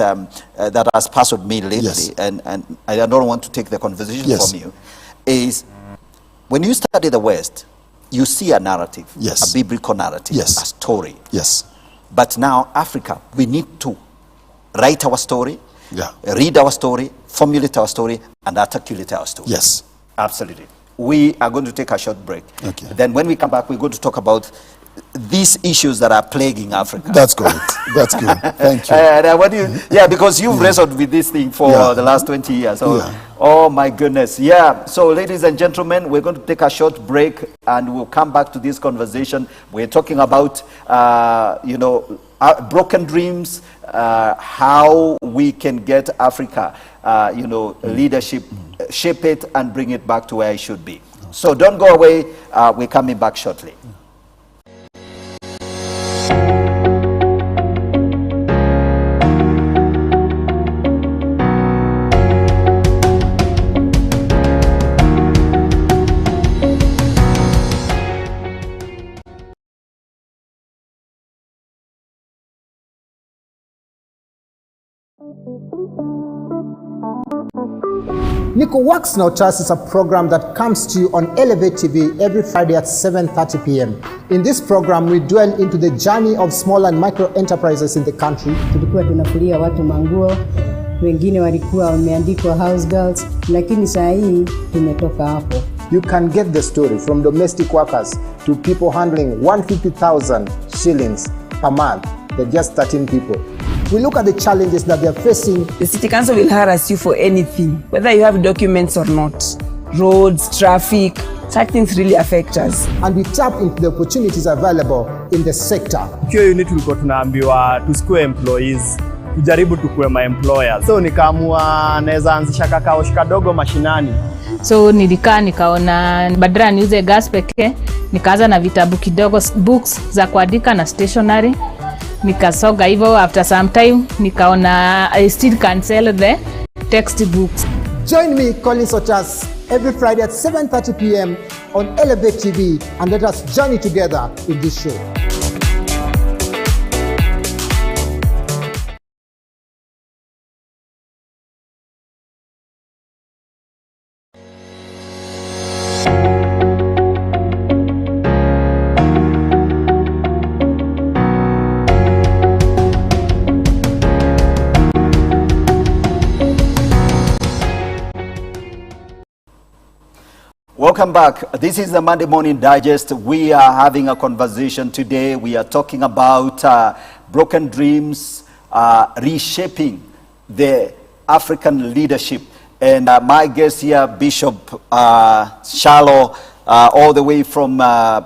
[SPEAKER 2] that has puzzled me lately,
[SPEAKER 3] Yes.
[SPEAKER 2] and I don't want to take the conversation
[SPEAKER 3] Yes.
[SPEAKER 2] from you, is when you study the West, you see a narrative,
[SPEAKER 3] Yes.
[SPEAKER 2] a biblical narrative,
[SPEAKER 3] Yes.
[SPEAKER 2] a story.
[SPEAKER 3] Yes.
[SPEAKER 2] But now Africa, we need to write our story,
[SPEAKER 3] Yeah.
[SPEAKER 2] read our story, formulate our story, and articulate our story.
[SPEAKER 3] Yes.
[SPEAKER 2] Absolutely. we are going to take a short break.
[SPEAKER 3] Okay.
[SPEAKER 2] Then when we come back, we're going to talk about these issues that are plaguing Africa.
[SPEAKER 3] That's correct. That's good. Thank you.
[SPEAKER 2] And I want you, because you've wrestled with this thing for the last 20 years. So, oh my goodness. Yeah. So, ladies and gentlemen, we're going to take a short break and we'll come back to this conversation. We're talking about, broken dreams, how we can get Africa, leadership, shape it and bring it back to where it should be. So don't go away. We're coming back shortly.
[SPEAKER 4] Nico Works Now Trust is a program that comes to you on Elevate TV every Friday at 7:30 p.m. In this program, we dwell into the journey of small and micro enterprises in the country.
[SPEAKER 5] Tulikuwa tunafulia watu manguo, wengine walikuwa wameandikwa house girls, lakini saa hii tumetoka hapo.
[SPEAKER 4] You can get the story from domestic workers to people handling 150,000 shillings per month. They're just 13 people. We look at the challenges that they're facing.
[SPEAKER 6] The city council will harass you for anything, whether you have documents or not. Roads, traffic, such things really affect us.
[SPEAKER 4] And we tap into the opportunities available in the sector.
[SPEAKER 7] Hiyo unit tulikuwa tunaambiwa tusikue employees, tujaribu tukue ma employers. So nikaamua naweza anzisha kakao kadogo mashinani.
[SPEAKER 8] So nikaona badala niuze gas pekee, nikaanza na vitabu kidogo, books za kuandika na stationery. Nikasoga hivyo, after some time nikaona I still can sell the textbooks.
[SPEAKER 4] Join me, Collins Otas, every Friday at 7:30 p.m. on Elevate TV and let us journey together in this show.
[SPEAKER 2] Welcome back. This is the Monday Morning Digest. We are having a conversation today. We are talking about broken dreams, reshaping the African leadership. And my guest here, Bishop Tshalo, all the way from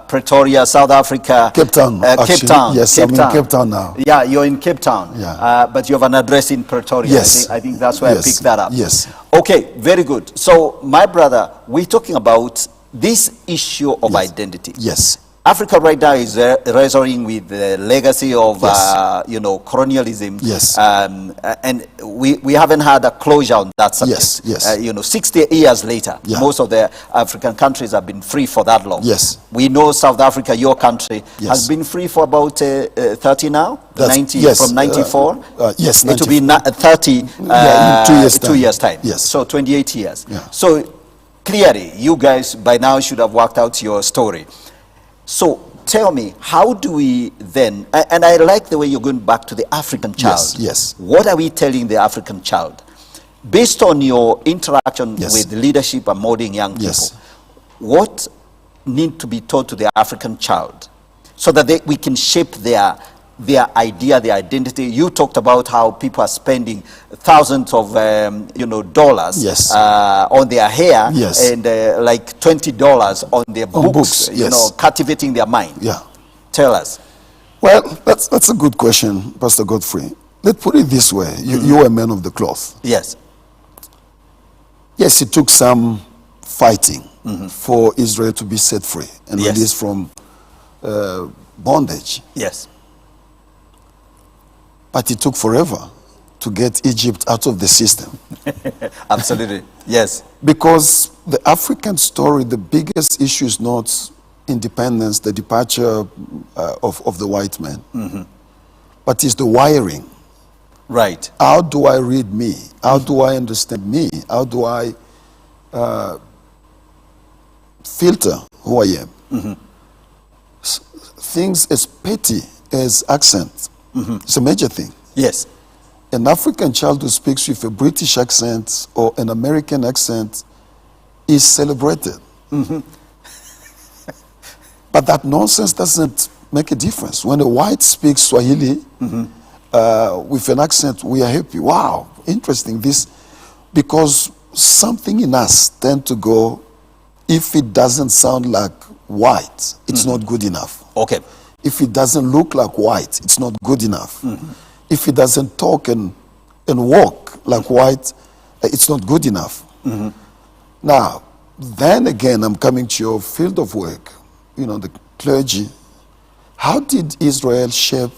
[SPEAKER 2] Pretoria, South Africa.
[SPEAKER 3] Cape Town,
[SPEAKER 2] Cape Town.
[SPEAKER 3] Yes, I'm in Cape Town now.
[SPEAKER 2] Yeah, you're in Cape Town.
[SPEAKER 3] Yeah.
[SPEAKER 2] But you have an address in Pretoria.
[SPEAKER 3] Yes.
[SPEAKER 2] I think that's where I picked that up.
[SPEAKER 3] Yes.
[SPEAKER 2] Okay, very good. So, my brother, we're talking about this issue of identity.
[SPEAKER 3] Yes.
[SPEAKER 2] Africa right now is wrestling with the legacy of, colonialism.
[SPEAKER 3] Yes.
[SPEAKER 2] And we haven't had a closure on that subject.
[SPEAKER 3] Yes.
[SPEAKER 2] 60 years later, most of the African countries have been free for that long.
[SPEAKER 3] Yes.
[SPEAKER 2] We know South Africa, your country, has been free for about 30 now? 90,
[SPEAKER 3] yes.
[SPEAKER 2] From 94?
[SPEAKER 3] Yes,
[SPEAKER 2] it will be 30
[SPEAKER 3] in
[SPEAKER 2] 2 years' time.
[SPEAKER 3] Yes.
[SPEAKER 2] So 28 years.
[SPEAKER 3] Yeah.
[SPEAKER 2] So clearly, you guys by now should have worked out your story. So tell me, how do we then, and I like the way you're going back to the African child.
[SPEAKER 3] Yes.
[SPEAKER 2] What are we telling the African child? Based on your interaction with leadership and molding young people, what need to be taught to the African child so that we can shape their idea, their identity? You talked about how people are spending thousands of dollars on their hair and like $20 on their books, cultivating their mind.
[SPEAKER 3] Yeah.
[SPEAKER 2] Tell us.
[SPEAKER 3] Well, that's a good question, Pastor Godfrey. Let's put it this way. You are a man of the cloth.
[SPEAKER 2] Yes.
[SPEAKER 3] Yes, it took some fighting for Israel to be set free and released from bondage.
[SPEAKER 2] Yes.
[SPEAKER 3] But it took forever to get Egypt out of the system.
[SPEAKER 2] Absolutely, yes.
[SPEAKER 3] Because the African story, the biggest issue is not independence, the departure of the white man, but it's the wiring.
[SPEAKER 2] Right.
[SPEAKER 3] How do I read me? How do I understand me? How do I filter who I am? Things as petty as accent. It's a major thing.
[SPEAKER 2] Yes.
[SPEAKER 3] An African child who speaks with a British accent or an American accent is celebrated. But that nonsense doesn't make a difference. When a white speaks Swahili with an accent, we are happy. Wow, interesting. This, because something in us tend to go, if it doesn't sound like white, it's not good enough.
[SPEAKER 2] Okay.
[SPEAKER 3] If it doesn't look like white, it's not good enough. If it doesn't talk and walk like white, it's not good enough. Now, then again, I'm coming to your field of work, you know, the clergy. How did Israel shape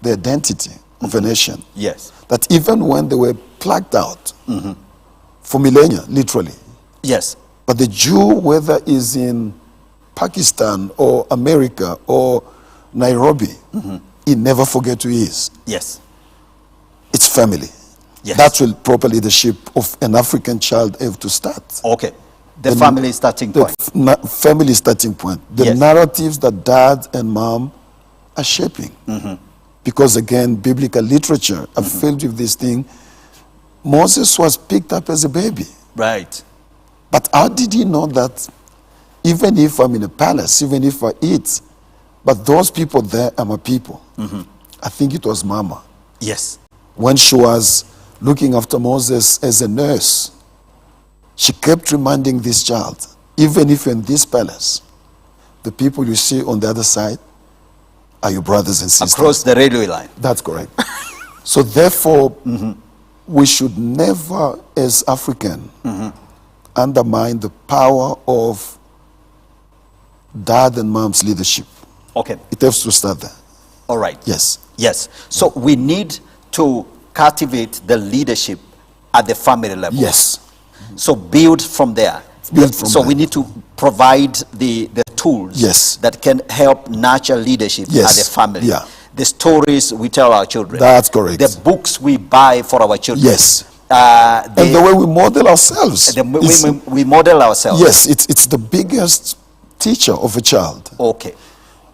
[SPEAKER 3] the identity of a nation?
[SPEAKER 2] Yes.
[SPEAKER 3] That even when they were plucked out for millennia, literally.
[SPEAKER 2] Yes.
[SPEAKER 3] But the Jew, whether is in Pakistan or America or Nairobi, he never forget who he is.
[SPEAKER 2] Yes.
[SPEAKER 3] It's family.
[SPEAKER 2] Yes.
[SPEAKER 3] That's where proper leadership of an African child have to start.
[SPEAKER 2] Okay. The family starting point.
[SPEAKER 3] Family starting point. The
[SPEAKER 2] Yes.
[SPEAKER 3] narratives that dad and mom are shaping. Because again, biblical literature are filled with this thing. Moses was picked up as a baby.
[SPEAKER 2] Right.
[SPEAKER 3] But how did he know that even if I'm in a palace, even if I eat, but those people there are my people? I think it was Mama.
[SPEAKER 2] Yes.
[SPEAKER 3] When she was looking after Moses as a nurse, she kept reminding this child, even if you're in this palace, the people you see on the other side are your brothers and sisters.
[SPEAKER 2] Across the railway line.
[SPEAKER 3] That's correct. So therefore, we should never, as African, undermine the power of dad and mom's leadership.
[SPEAKER 2] Okay.
[SPEAKER 3] It has to start there.
[SPEAKER 2] All right.
[SPEAKER 3] Yes.
[SPEAKER 2] Yes. So we need to cultivate the leadership at the family level.
[SPEAKER 3] Yes.
[SPEAKER 2] So build from there.
[SPEAKER 3] Build from
[SPEAKER 2] so
[SPEAKER 3] there.
[SPEAKER 2] we need to provide the tools
[SPEAKER 3] Yes.
[SPEAKER 2] that can help nurture leadership
[SPEAKER 3] Yes.
[SPEAKER 2] at the family.
[SPEAKER 3] Yeah.
[SPEAKER 2] The stories we tell our children.
[SPEAKER 3] That's correct.
[SPEAKER 2] The books we buy for our children.
[SPEAKER 3] Yes.
[SPEAKER 2] And
[SPEAKER 3] And the way we model ourselves.
[SPEAKER 2] we model ourselves.
[SPEAKER 3] Yes, it's the biggest teacher of a child.
[SPEAKER 2] Okay.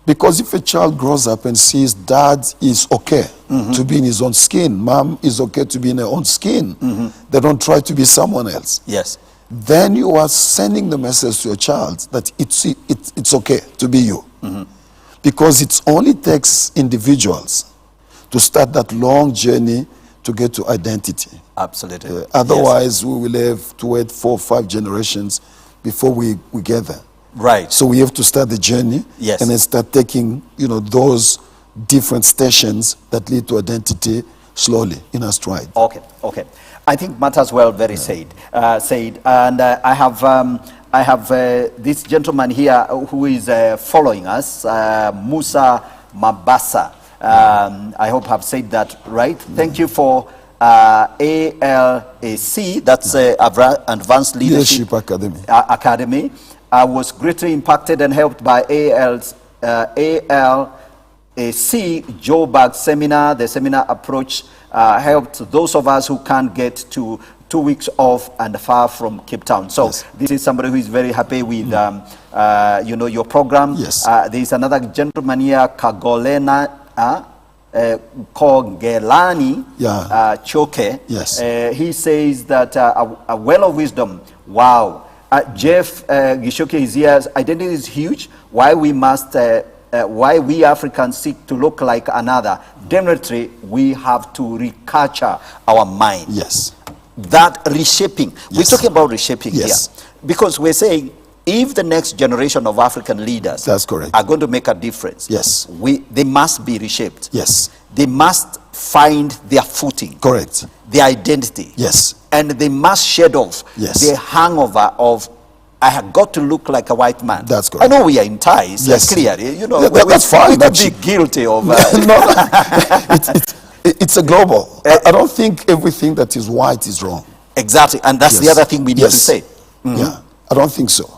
[SPEAKER 3] Because if a child grows up and sees dad is okay to be in his own skin, mom is okay to be in her own skin, they don't try to be someone else.
[SPEAKER 2] Yes.
[SPEAKER 3] Then you are sending the message to your child that it's okay to be you. Because it only takes individuals to start that long journey to get to identity.
[SPEAKER 2] Absolutely.
[SPEAKER 3] Otherwise, we will have to wait 4 or 5 generations before we get there.
[SPEAKER 2] Right.
[SPEAKER 3] So we have to start the journey,
[SPEAKER 2] Yes.
[SPEAKER 3] and then start taking, you know, those different stations that lead to identity slowly in our stride.
[SPEAKER 2] Okay, okay. I think matters well very said. And I have this gentleman here who is following us, Musa Mabasa. I hope I've said that right. Thank you for ALAC, that's Advanced Leadership Academy. I was greatly impacted and helped by ALAC Joe Bag seminar. The seminar approach helped those of us who can't get to 2 weeks off and far from Cape Town. So
[SPEAKER 3] Yes.
[SPEAKER 2] this is somebody who is very happy with you know, your program.
[SPEAKER 3] Yes.
[SPEAKER 2] There is another gentleman here, Kagolena Kogelani Choke.
[SPEAKER 3] Yes.
[SPEAKER 2] He says that a well of wisdom. Wow. Jeff Gishoke is here. Identity is huge. Why we Africans seek to look like another. Definitely, we have to recapture our mind.
[SPEAKER 3] Yes.
[SPEAKER 2] That reshaping. We're
[SPEAKER 3] Yes.
[SPEAKER 2] talking about reshaping
[SPEAKER 3] Yes.
[SPEAKER 2] here. Because we're saying, if the next generation of African leaders
[SPEAKER 3] That's correct.
[SPEAKER 2] are going to make a difference,
[SPEAKER 3] Yes.
[SPEAKER 2] they must be reshaped.
[SPEAKER 3] Yes.
[SPEAKER 2] They must find their footing,
[SPEAKER 3] Correct.
[SPEAKER 2] their identity.
[SPEAKER 3] Yes.
[SPEAKER 2] And they must shed off
[SPEAKER 3] Yes.
[SPEAKER 2] the hangover of, I have got to look like a white man.
[SPEAKER 3] That's correct.
[SPEAKER 2] I know we are in ties,
[SPEAKER 3] Yes.
[SPEAKER 2] clearly. You know,
[SPEAKER 3] Yeah, that's fine,
[SPEAKER 2] we could
[SPEAKER 3] but
[SPEAKER 2] be guilty of...
[SPEAKER 3] No, it's a global. I don't think everything that is white is wrong.
[SPEAKER 2] Exactly, and that's the
[SPEAKER 3] Yes.
[SPEAKER 2] other thing we need
[SPEAKER 3] Yes.
[SPEAKER 2] to say.
[SPEAKER 3] Yeah, I don't think so.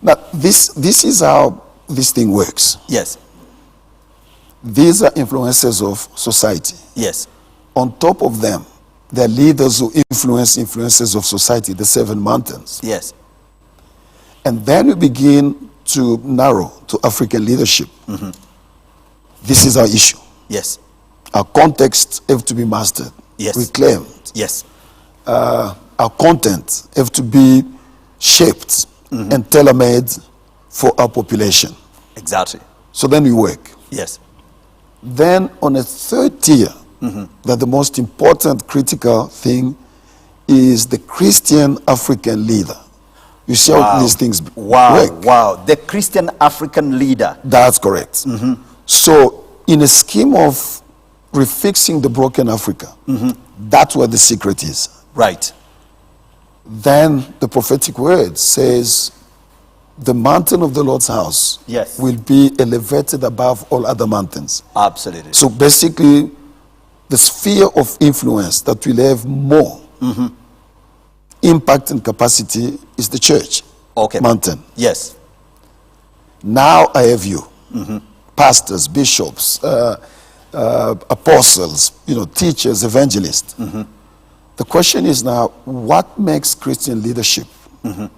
[SPEAKER 3] Now, this is how this thing works.
[SPEAKER 2] Yes,
[SPEAKER 3] These are influences of society.
[SPEAKER 2] yes,
[SPEAKER 3] On top of them, there are leaders who influences of society, the 7 mountains.
[SPEAKER 2] yes,
[SPEAKER 3] And then we begin to narrow to African leadership. This is our issue.
[SPEAKER 2] yes,
[SPEAKER 3] Our context have to be mastered,
[SPEAKER 2] Yes.
[SPEAKER 3] reclaimed.
[SPEAKER 2] yes,
[SPEAKER 3] Our content have to be shaped and tailor-made for our population.
[SPEAKER 2] Exactly.
[SPEAKER 3] So then we work.
[SPEAKER 2] Yes.
[SPEAKER 3] Then on a third tier, that the most important critical thing is the Christian African leader. You see how these things work.
[SPEAKER 2] Wow. The Christian African leader.
[SPEAKER 3] That's correct. So in a scheme of refixing the broken Africa, that's where the secret is.
[SPEAKER 2] Right.
[SPEAKER 3] Then the prophetic word says, the mountain of the Lord's house will be elevated above all other mountains.
[SPEAKER 2] Absolutely.
[SPEAKER 3] So basically, the sphere of influence that will have more impact and capacity is the church mountain.
[SPEAKER 2] Yes.
[SPEAKER 3] Now I have you, pastors, bishops, apostles, teachers, evangelists. The question is now, what makes Christian leadership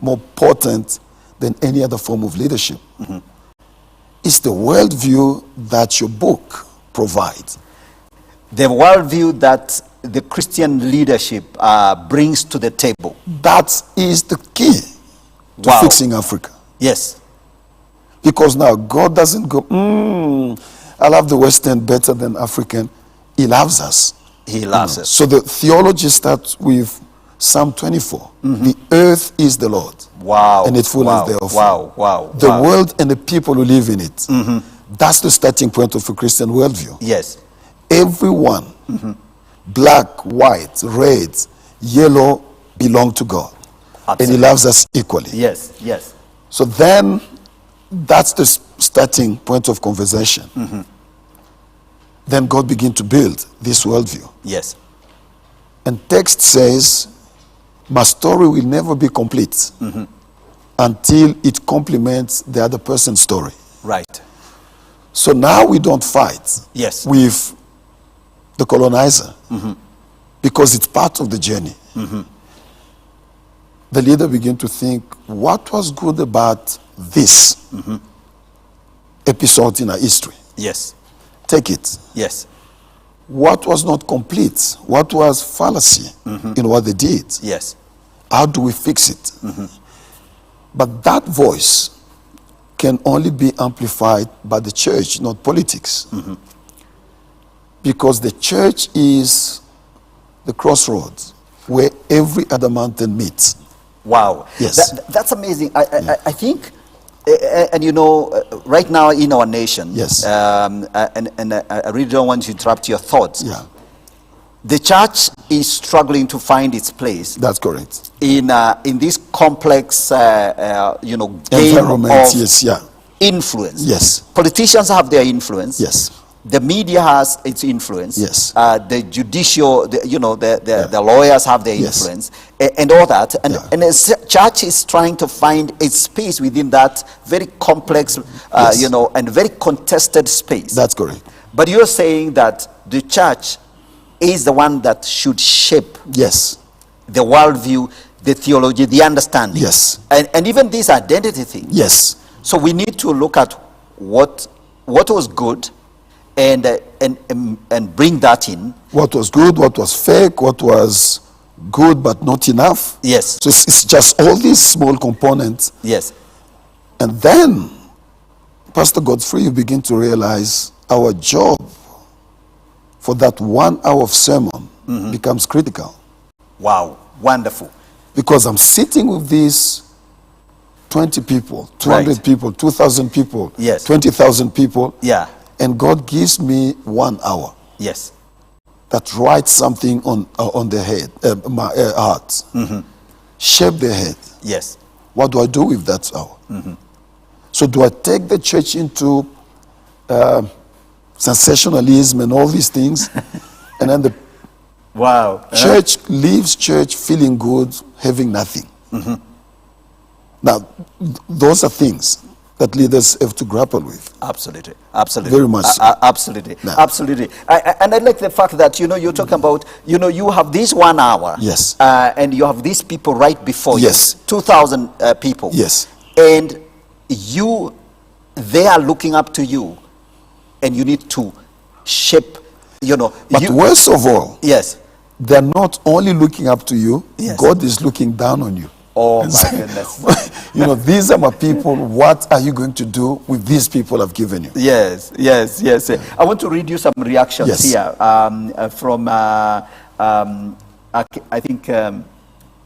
[SPEAKER 3] more potent than any other form of leadership? It's the worldview that your book provides.
[SPEAKER 2] The worldview that the Christian leadership brings to the table.
[SPEAKER 3] That is the key to fixing Africa.
[SPEAKER 2] Yes.
[SPEAKER 3] Because now God doesn't go, I love the Western better than African. He loves us.
[SPEAKER 2] He loves us.
[SPEAKER 3] So the theology starts with Psalm 24. The earth is the Lord.
[SPEAKER 2] Wow.
[SPEAKER 3] And its fullness thereof.
[SPEAKER 2] Wow.
[SPEAKER 3] The world and the people who live in it. That's the starting point of a Christian worldview.
[SPEAKER 2] Yes.
[SPEAKER 3] Everyone, black, white, red, yellow, belong to God.
[SPEAKER 2] Absolutely.
[SPEAKER 3] And he loves us equally.
[SPEAKER 2] Yes.
[SPEAKER 3] So then, that's the starting point of conversation. Then God began to build this worldview.
[SPEAKER 2] Yes.
[SPEAKER 3] And text says, my story will never be complete until it complements the other person's story.
[SPEAKER 2] Right.
[SPEAKER 3] So now we don't fight with the colonizer because it's part of the journey. The leader began to think, what was good about this episode in our history?
[SPEAKER 2] Yes.
[SPEAKER 3] Take it.
[SPEAKER 2] Yes.
[SPEAKER 3] What was not complete? What was fallacy in what they did?
[SPEAKER 2] Yes.
[SPEAKER 3] How do we fix it? But that voice can only be amplified by the church, not politics. Because the church is the crossroads where every other mountain meets.
[SPEAKER 2] Wow.
[SPEAKER 3] Yes.
[SPEAKER 2] That's amazing. I think, and right now in our nation, and I really don't want to interrupt your thoughts. The church is struggling to find its place.
[SPEAKER 3] That's correct.
[SPEAKER 2] In this complex, game
[SPEAKER 3] environment,
[SPEAKER 2] of influence.
[SPEAKER 3] Yes.
[SPEAKER 2] Politicians have their influence.
[SPEAKER 3] Yes.
[SPEAKER 2] The media has its influence.
[SPEAKER 3] Yes.
[SPEAKER 2] The judicial, the lawyers have their influence, and all that. And the church is trying to find its space within that very complex, and very contested space.
[SPEAKER 3] That's correct.
[SPEAKER 2] But you're saying that the church is the one that should shape the worldview, the theology, the understanding.
[SPEAKER 3] Yes.
[SPEAKER 2] And even this identity thing.
[SPEAKER 3] Yes.
[SPEAKER 2] So we need to look at what was good and bring that in.
[SPEAKER 3] What was good, what was fake, what was good but not enough.
[SPEAKER 2] Yes.
[SPEAKER 3] So it's just all these small components.
[SPEAKER 2] Yes.
[SPEAKER 3] And then, Pastor Godfrey, you begin to realize our job for that 1 hour of sermon becomes critical.
[SPEAKER 2] Wow, wonderful.
[SPEAKER 3] Because I'm sitting with these 20 people, 200 people, 2,000 people, 20,000 people.
[SPEAKER 2] Yeah.
[SPEAKER 3] And God gives me 1 hour.
[SPEAKER 2] Yes.
[SPEAKER 3] That writes something on their head, my heart. Shape their head.
[SPEAKER 2] Yes.
[SPEAKER 3] What do I do with that hour? So do I take the church into sensationalism and all these things? And then the church leaves church feeling good, having nothing. Now, those are things that leaders have to grapple with.
[SPEAKER 2] Absolutely.
[SPEAKER 3] Very much so.
[SPEAKER 2] Absolutely.
[SPEAKER 3] Yeah.
[SPEAKER 2] Absolutely. And I like the fact that, you're talking about, you have this 1 hour.
[SPEAKER 3] Yes.
[SPEAKER 2] And you have these people right before you. 2,000 people.
[SPEAKER 3] Yes.
[SPEAKER 2] And they are looking up to you. And you need to shape,
[SPEAKER 3] But worst of all,
[SPEAKER 2] yes,
[SPEAKER 3] they're not only looking up to you,
[SPEAKER 2] Yes.
[SPEAKER 3] God is looking down on you.
[SPEAKER 2] Oh my goodness.
[SPEAKER 3] You know, these are my people. What are you going to do with these people I've given you?
[SPEAKER 2] Yes. I want to read you some reactions here from, I think,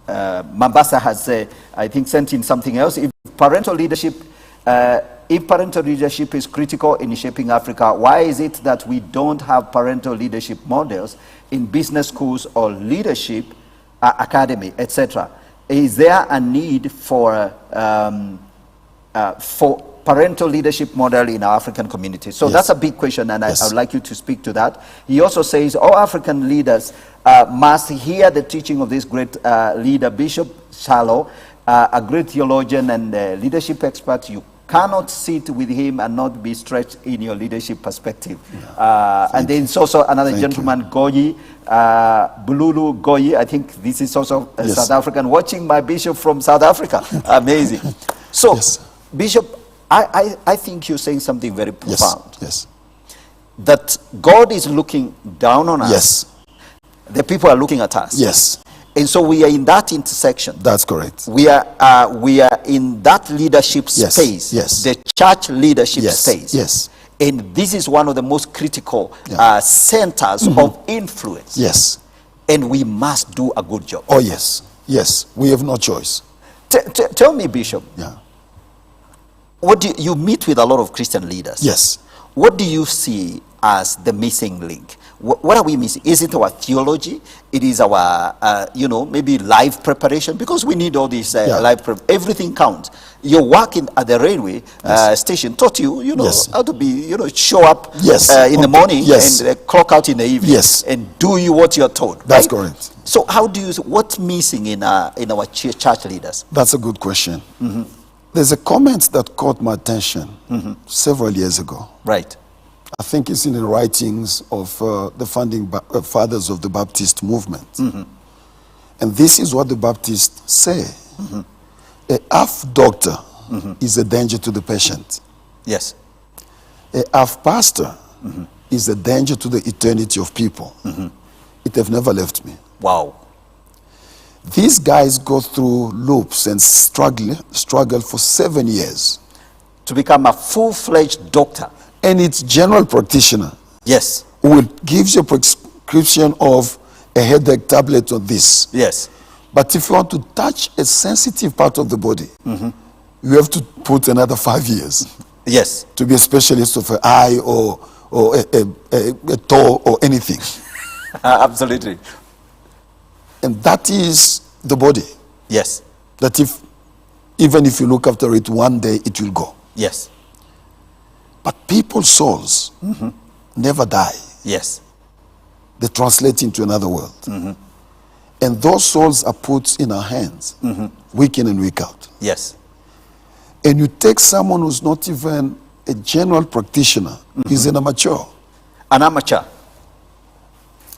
[SPEAKER 2] Mambasa has, I think, sent in something else. If parental leadership is critical in shaping Africa, why is it that we don't have parental leadership models in business schools or leadership academy, etc.? Is there a need for parental leadership model in our African community? So that's a big question, and I would like you to speak to that. He also says all African leaders must hear the teaching of this great leader, Bishop Tshalo, a great theologian and leadership expert. You cannot sit with him and not be stretched in your leadership perspective. And then it's also another gentleman, Goyi, Bululu Goyi. I think this is also a South African, watching my bishop from South Africa. Amazing. So, Bishop, I think you're saying something very profound.
[SPEAKER 3] Yes.
[SPEAKER 2] That God is looking down on us.
[SPEAKER 3] Yes.
[SPEAKER 2] The people are looking at us.
[SPEAKER 3] Yes.
[SPEAKER 2] And so we are in that intersection.
[SPEAKER 3] That's correct.
[SPEAKER 2] We are in that leadership space.
[SPEAKER 3] Yes.
[SPEAKER 2] The church leadership space.
[SPEAKER 3] Yes.
[SPEAKER 2] And this is one of the most critical centers of influence.
[SPEAKER 3] Yes.
[SPEAKER 2] And we must do a good job.
[SPEAKER 3] Oh, yes. Yes. We have no choice.
[SPEAKER 2] Tell me, Bishop.
[SPEAKER 3] Yeah.
[SPEAKER 2] What do you meet with a lot of Christian leaders?
[SPEAKER 3] Yes.
[SPEAKER 2] What do you see as the missing link? What are we missing? Is it our theology? It is our, maybe life preparation? Because we need all this life everything counts. Your work at the railway station taught you, how to be, show up in the morning and clock out in the evening and do what you're told.
[SPEAKER 3] That's correct.
[SPEAKER 2] So how do you, what's missing in our church leaders?
[SPEAKER 3] That's a good question. There's a comment that caught my attention several years ago.
[SPEAKER 2] Right.
[SPEAKER 3] I think it's in the writings of the founding fathers of the Baptist movement. And this is what the Baptists say. A half doctor is a danger to the patient.
[SPEAKER 2] Yes.
[SPEAKER 3] A half pastor is a danger to the eternity of people. It have never left me.
[SPEAKER 2] Wow.
[SPEAKER 3] These guys go through loops and struggle for 7 years.
[SPEAKER 2] To become a full-fledged doctor.
[SPEAKER 3] And it's general practitioner.
[SPEAKER 2] Yes.
[SPEAKER 3] Who will give you a prescription of a headache tablet on this.
[SPEAKER 2] Yes.
[SPEAKER 3] But if you want to touch a sensitive part of the body, you have to put another 5 years.
[SPEAKER 2] Yes.
[SPEAKER 3] To be a specialist of an eye or a toe or anything.
[SPEAKER 2] Absolutely.
[SPEAKER 3] And that is the body.
[SPEAKER 2] Yes.
[SPEAKER 3] That even if you look after it one day, it will go.
[SPEAKER 2] Yes.
[SPEAKER 3] But people's souls never die.
[SPEAKER 2] Yes.
[SPEAKER 3] They translate into another world. And those souls are put in our hands, week in and week out.
[SPEAKER 2] Yes.
[SPEAKER 3] And you take someone who's not even a general practitioner, he's an amateur.
[SPEAKER 2] An amateur.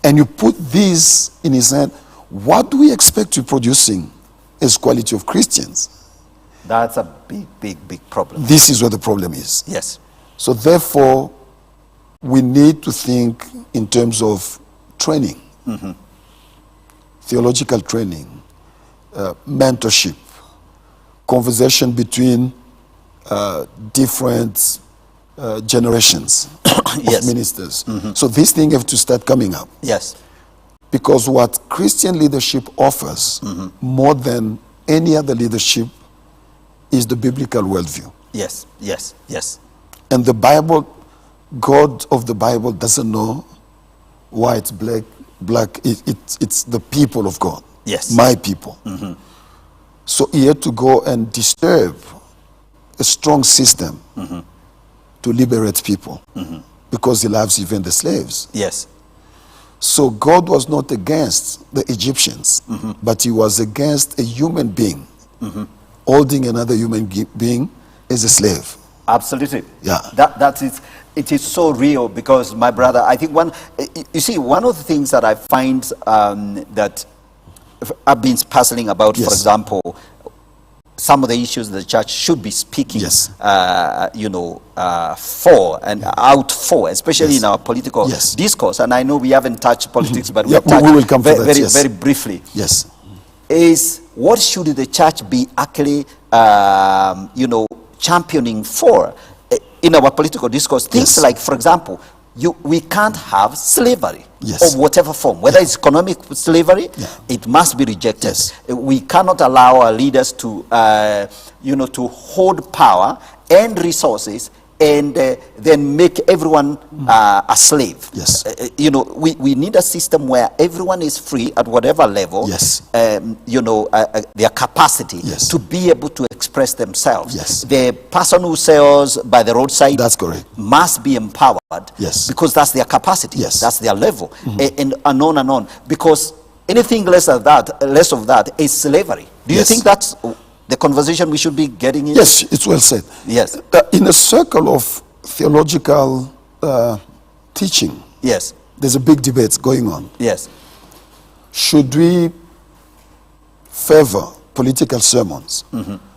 [SPEAKER 3] And you put this in his hand, what do we expect you producing as quality of Christians?
[SPEAKER 2] That's a big problem.
[SPEAKER 3] This is where the problem is.
[SPEAKER 2] Yes.
[SPEAKER 3] So therefore, we need to think in terms of training, theological training, mentorship, conversation between different generations of ministers. So this thing have to start coming up.
[SPEAKER 2] Yes.
[SPEAKER 3] Because what Christian leadership offers more than any other leadership is the biblical worldview.
[SPEAKER 2] Yes, yes, yes.
[SPEAKER 3] And the Bible, God of the Bible doesn't know white, black. It's the people of God.
[SPEAKER 2] Yes.
[SPEAKER 3] My people. So he had to go and disturb a strong system to liberate people because he loves even the slaves.
[SPEAKER 2] Yes.
[SPEAKER 3] So God was not against the Egyptians, but he was against a human being holding another human being as a slave.
[SPEAKER 2] Absolutely.
[SPEAKER 3] Yeah.
[SPEAKER 2] That is, it is so real because my brother, I think one of the things that I find that I've been puzzling about, for example, some of the issues the church should be speaking, for and out for, especially in our political discourse. And I know we haven't touched politics, but we will come
[SPEAKER 3] to that,
[SPEAKER 2] very briefly.
[SPEAKER 3] Yes.
[SPEAKER 2] is what should the church be actually, championing for in our political discourse. Things like, for example, we can't have slavery of whatever form, whether it's economic slavery, it must be rejected. We cannot allow our leaders to, to hold power and resources and then make everyone a slave. We need a system where everyone is free at whatever level, their capacity to be able to express themselves. The person who sells by the roadside,
[SPEAKER 3] that's correct,
[SPEAKER 2] must be empowered, because that's their capacity, that's their level, and on and on. Because anything less of that is slavery. Do you think that's the conversation we should be getting into?
[SPEAKER 3] Yes, it's well said.
[SPEAKER 2] Yes.
[SPEAKER 3] In a circle of theological teaching, there's a big debate going on.
[SPEAKER 2] Yes.
[SPEAKER 3] Should we favor political sermons?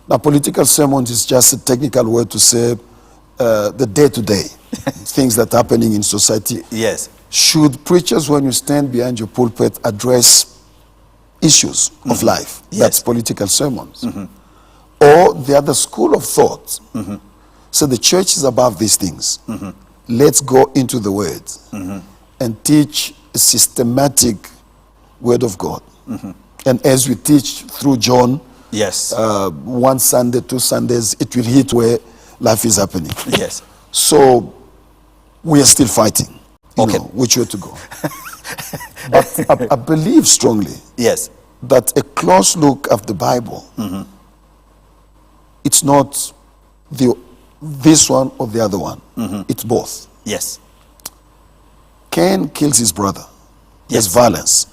[SPEAKER 3] Now, political sermons is just a technical word to say the day-to-day things that are happening in society.
[SPEAKER 2] Yes.
[SPEAKER 3] Should preachers, when you stand behind your pulpit, address issues of life? That's political sermons. Or the other school of thought. So the church is above these things. Let's go into the word and teach a systematic word of God. And as we teach through John, one Sunday, 2 Sundays, it will hit where life is happening. So we are still fighting, you know, which way to go. But I believe strongly that a close look at the Bible, it's not this one or the other one. It's both. Cain kills his brother. There's violence.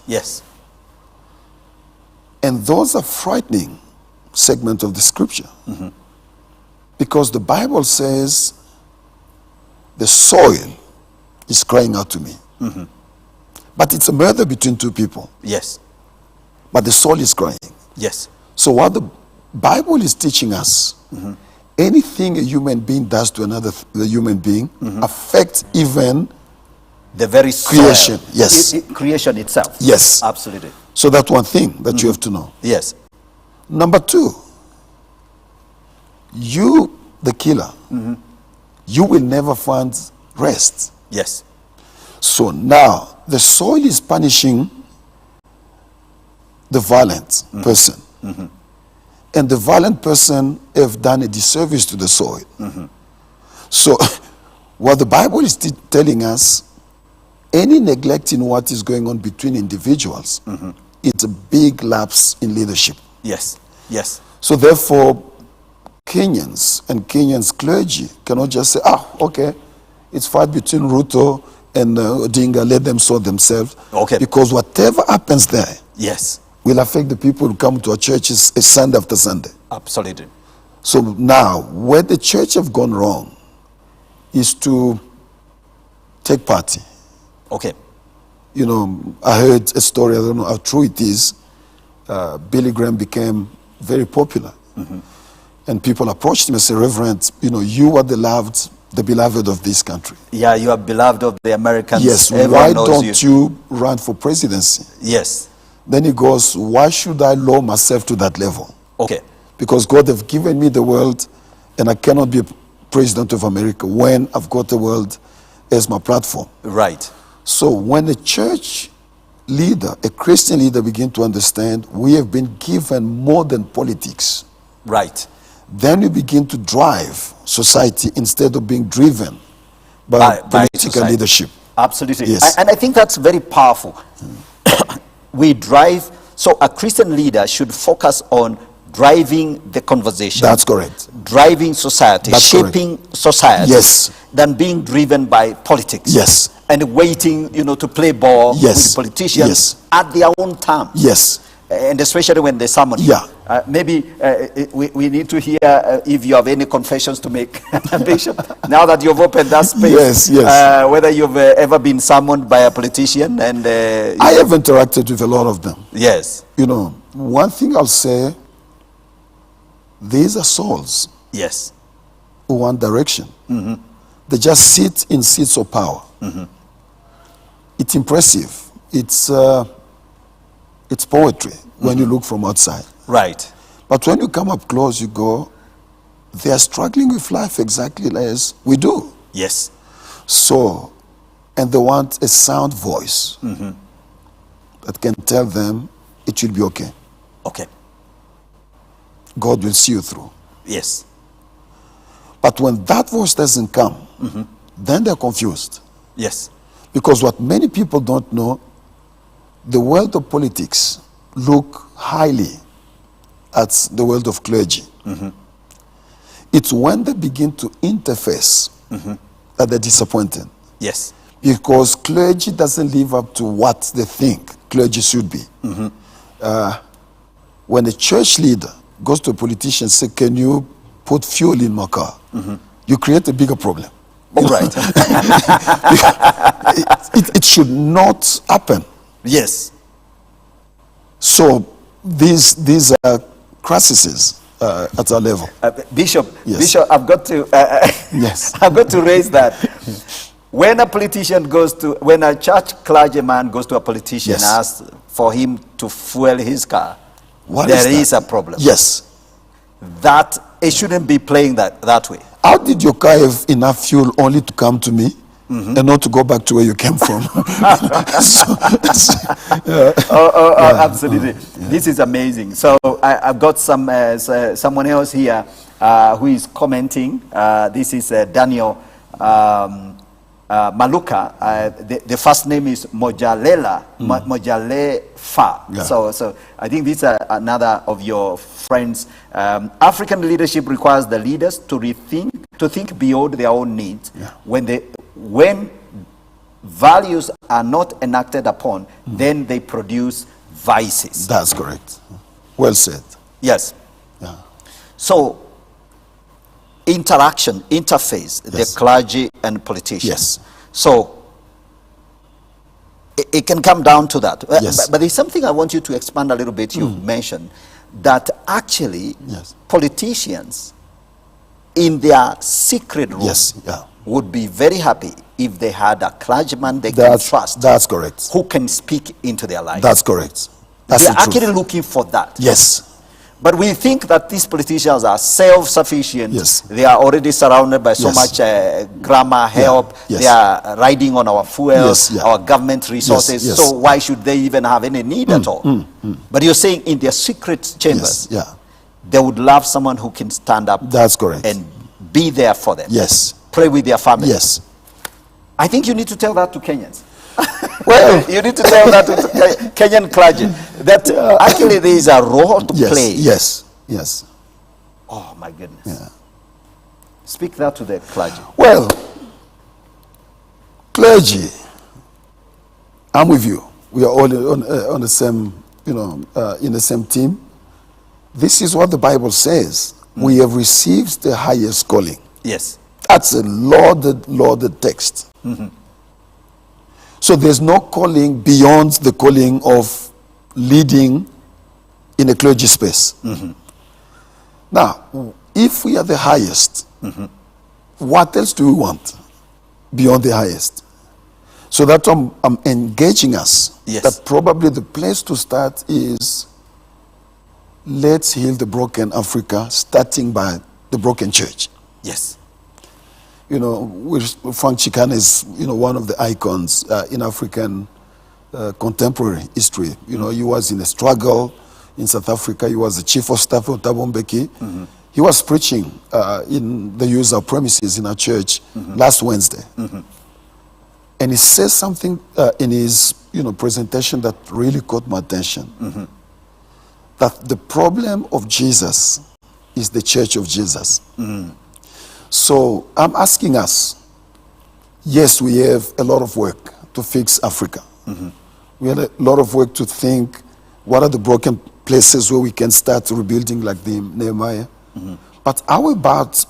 [SPEAKER 3] And those are frightening segments of the scripture. Because the Bible says the soil is crying out to me. But it's a murder between two people. But the soul is crying. So what the Bible is teaching us, anything a human being does to another human being affects even
[SPEAKER 2] the very
[SPEAKER 3] creation.
[SPEAKER 2] Creation itself. Absolutely.
[SPEAKER 3] So that's one thing that you have to know. Number two, you, the killer, you will never find rest. So now the soil is punishing the violent person. And the violent person have done a disservice to the soil. So what the Bible is telling us, any neglect in what is going on between individuals, it's a big lapse in leadership. So therefore, Kenyans and Kenyans clergy cannot just say, okay, it's fight between Ruto and Odinga, let them sort themselves. Because whatever happens there will affect the people who come to our churches Sunday after Sunday.
[SPEAKER 2] Absolutely.
[SPEAKER 3] So now, where the church have gone wrong is to take party. You know, I heard a story, I don't know how true it is. Billy Graham became very popular. And people approached him and said, Reverend, you know, you are the beloved of this country.
[SPEAKER 2] You are beloved of the Americans.
[SPEAKER 3] Why don't you run for presidency? Then he goes, why should I lower myself to that level? Because God have given me the world and I cannot be a president of America when I've got the world as my platform. So when a church leader, a Christian leader begin to understand we have been given more than politics. Then we begin to drive society instead of being driven by political leadership.
[SPEAKER 2] Absolutely. And I think that's very powerful. We drive, so a Christian leader should focus on driving the conversation.
[SPEAKER 3] That's correct.
[SPEAKER 2] Driving society, shaping society. Than being driven by politics. And waiting, you know, to play ball with politicians at their own time. And especially when they summon you. Maybe we need to hear if you have any confessions to make, Bishop, now that you've opened that space. Whether you've ever been summoned by a politician. And
[SPEAKER 3] I have interacted with a lot of them.
[SPEAKER 2] You
[SPEAKER 3] know, one thing I'll say, these are souls who want direction. They just sit in seats of power. It's impressive. It's It's poetry when you look from outside.
[SPEAKER 2] Right.
[SPEAKER 3] But when you come up close, you go, they are struggling with life exactly as we do.
[SPEAKER 2] Yes.
[SPEAKER 3] So, and they want a sound voice that can tell them it will be okay.
[SPEAKER 2] Okay.
[SPEAKER 3] God will see you through.
[SPEAKER 2] Yes.
[SPEAKER 3] But when that voice doesn't come, then they're confused.
[SPEAKER 2] Yes.
[SPEAKER 3] Because what many people don't know, the world of politics look highly at the world of clergy. It's when they begin to interface that they're disappointed.
[SPEAKER 2] Yes.
[SPEAKER 3] Because clergy doesn't live up to what they think clergy should be. When a church leader goes to a politician and says, can you put fuel in my car? You create a bigger problem.
[SPEAKER 2] All right.
[SPEAKER 3] It should not happen.
[SPEAKER 2] Yes.
[SPEAKER 3] So these are crises at our level.
[SPEAKER 2] Bishop,
[SPEAKER 3] Yes.
[SPEAKER 2] Bishop, I've got to
[SPEAKER 3] Yes.
[SPEAKER 2] I've got to raise that. When a church clergyman goes to a politician and
[SPEAKER 3] Yes.
[SPEAKER 2] asks for him to fuel his car,
[SPEAKER 3] What
[SPEAKER 2] there
[SPEAKER 3] is
[SPEAKER 2] is
[SPEAKER 3] that?
[SPEAKER 2] a problem.
[SPEAKER 3] Yes.
[SPEAKER 2] That it shouldn't be playing that way.
[SPEAKER 3] How did your car have enough fuel only to come to me and not to go back to where you came from?
[SPEAKER 2] Absolutely. This is amazing. So I've got someone else here who is commenting. This is Daniel Maluka. The first name is Mojalefa.
[SPEAKER 3] Yeah.
[SPEAKER 2] So I think this is another of your friends. African leadership requires the leaders to think beyond their own needs.
[SPEAKER 3] Yeah.
[SPEAKER 2] When values are not enacted upon, then they produce vices.
[SPEAKER 3] That's correct. Well said.
[SPEAKER 2] Yes.
[SPEAKER 3] Yeah.
[SPEAKER 2] So, interface,
[SPEAKER 3] Yes.
[SPEAKER 2] the clergy and politicians.
[SPEAKER 3] Yes.
[SPEAKER 2] So, it can come down to that.
[SPEAKER 3] Yes.
[SPEAKER 2] But there's something I want you to expand a little bit. You mentioned that actually
[SPEAKER 3] Yes.
[SPEAKER 2] politicians in their secret room
[SPEAKER 3] Yes. Yeah.
[SPEAKER 2] would be very happy if they had a clergyman they can trust,
[SPEAKER 3] That's correct.
[SPEAKER 2] who can speak into their lives.
[SPEAKER 3] That's correct. That's
[SPEAKER 2] They're
[SPEAKER 3] the truth.
[SPEAKER 2] actually looking for that.
[SPEAKER 3] Yes.
[SPEAKER 2] But we think that these politicians are self-sufficient.
[SPEAKER 3] Yes.
[SPEAKER 2] They are already surrounded by so
[SPEAKER 3] Yes.
[SPEAKER 2] much grammar help.
[SPEAKER 3] Yes.
[SPEAKER 2] They are riding on our fuel,
[SPEAKER 3] Yes, yeah.
[SPEAKER 2] our government resources.
[SPEAKER 3] Yes.
[SPEAKER 2] So why should they even have any need at all? But you're saying in their secret chambers,
[SPEAKER 3] Yes. Yeah.
[SPEAKER 2] they would love someone who can stand up
[SPEAKER 3] That's correct.
[SPEAKER 2] and be there for them.
[SPEAKER 3] Yes.
[SPEAKER 2] Pray with their family.
[SPEAKER 3] Yes.
[SPEAKER 2] I think you need to tell that to Kenyans.
[SPEAKER 3] Well,
[SPEAKER 2] You need to tell that to Kenyan clergy. That actually there is a role to
[SPEAKER 3] yes.
[SPEAKER 2] play.
[SPEAKER 3] Yes. Yes.
[SPEAKER 2] Oh my goodness.
[SPEAKER 3] Yeah.
[SPEAKER 2] Speak that to the clergy.
[SPEAKER 3] Well, clergy, I'm with you. We are all on the same, in the same team. This is what the Bible says. We have received the highest calling.
[SPEAKER 2] Yes.
[SPEAKER 3] That's a lauded text. So there's no calling beyond the calling of leading in a clergy space. Now, if we are the highest, what else do we want beyond the highest? So that I'm engaging us.
[SPEAKER 2] Yes.
[SPEAKER 3] That probably the place to start is, let's heal the broken Africa, starting by the broken church.
[SPEAKER 2] Yes.
[SPEAKER 3] Frank Chikane is, one of the icons in African contemporary history. He was in a struggle in South Africa. He was the chief of staff of Thabo Mbeki. He was preaching in the user premises in our church last Wednesday. And he says something in his, presentation that really caught my attention. That the problem of Jesus is the church of Jesus. So I'm asking us, yes, we have a lot of work to fix Africa. We have a lot of work to think, what are the broken places where we can start rebuilding like the Nehemiah? But how about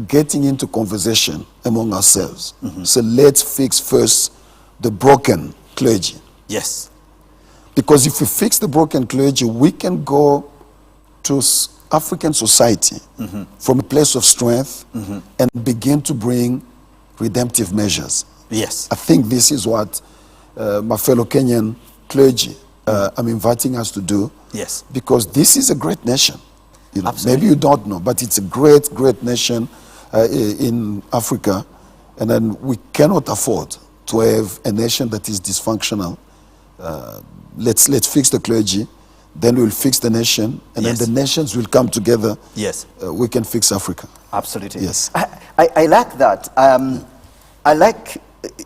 [SPEAKER 3] getting into conversation among ourselves? So let's fix first the broken clergy.
[SPEAKER 2] Yes.
[SPEAKER 3] Because if we fix the broken clergy, we can go to African society from a place of strength and begin to bring redemptive measures.
[SPEAKER 2] Yes.
[SPEAKER 3] I think this is what my fellow Kenyan clergy I'm inviting us to do.
[SPEAKER 2] Yes.
[SPEAKER 3] Because this is a great nation. You know,
[SPEAKER 2] Absolutely.
[SPEAKER 3] maybe you don't know, but it's a great, great nation in Africa. And then we cannot afford to have a nation that is dysfunctional. Let's fix the clergy, then we'll fix the nation, and
[SPEAKER 2] Yes.
[SPEAKER 3] then the nations will come together.
[SPEAKER 2] Yes.
[SPEAKER 3] We can fix Africa.
[SPEAKER 2] Absolutely.
[SPEAKER 3] Yes.
[SPEAKER 2] I like that. I like,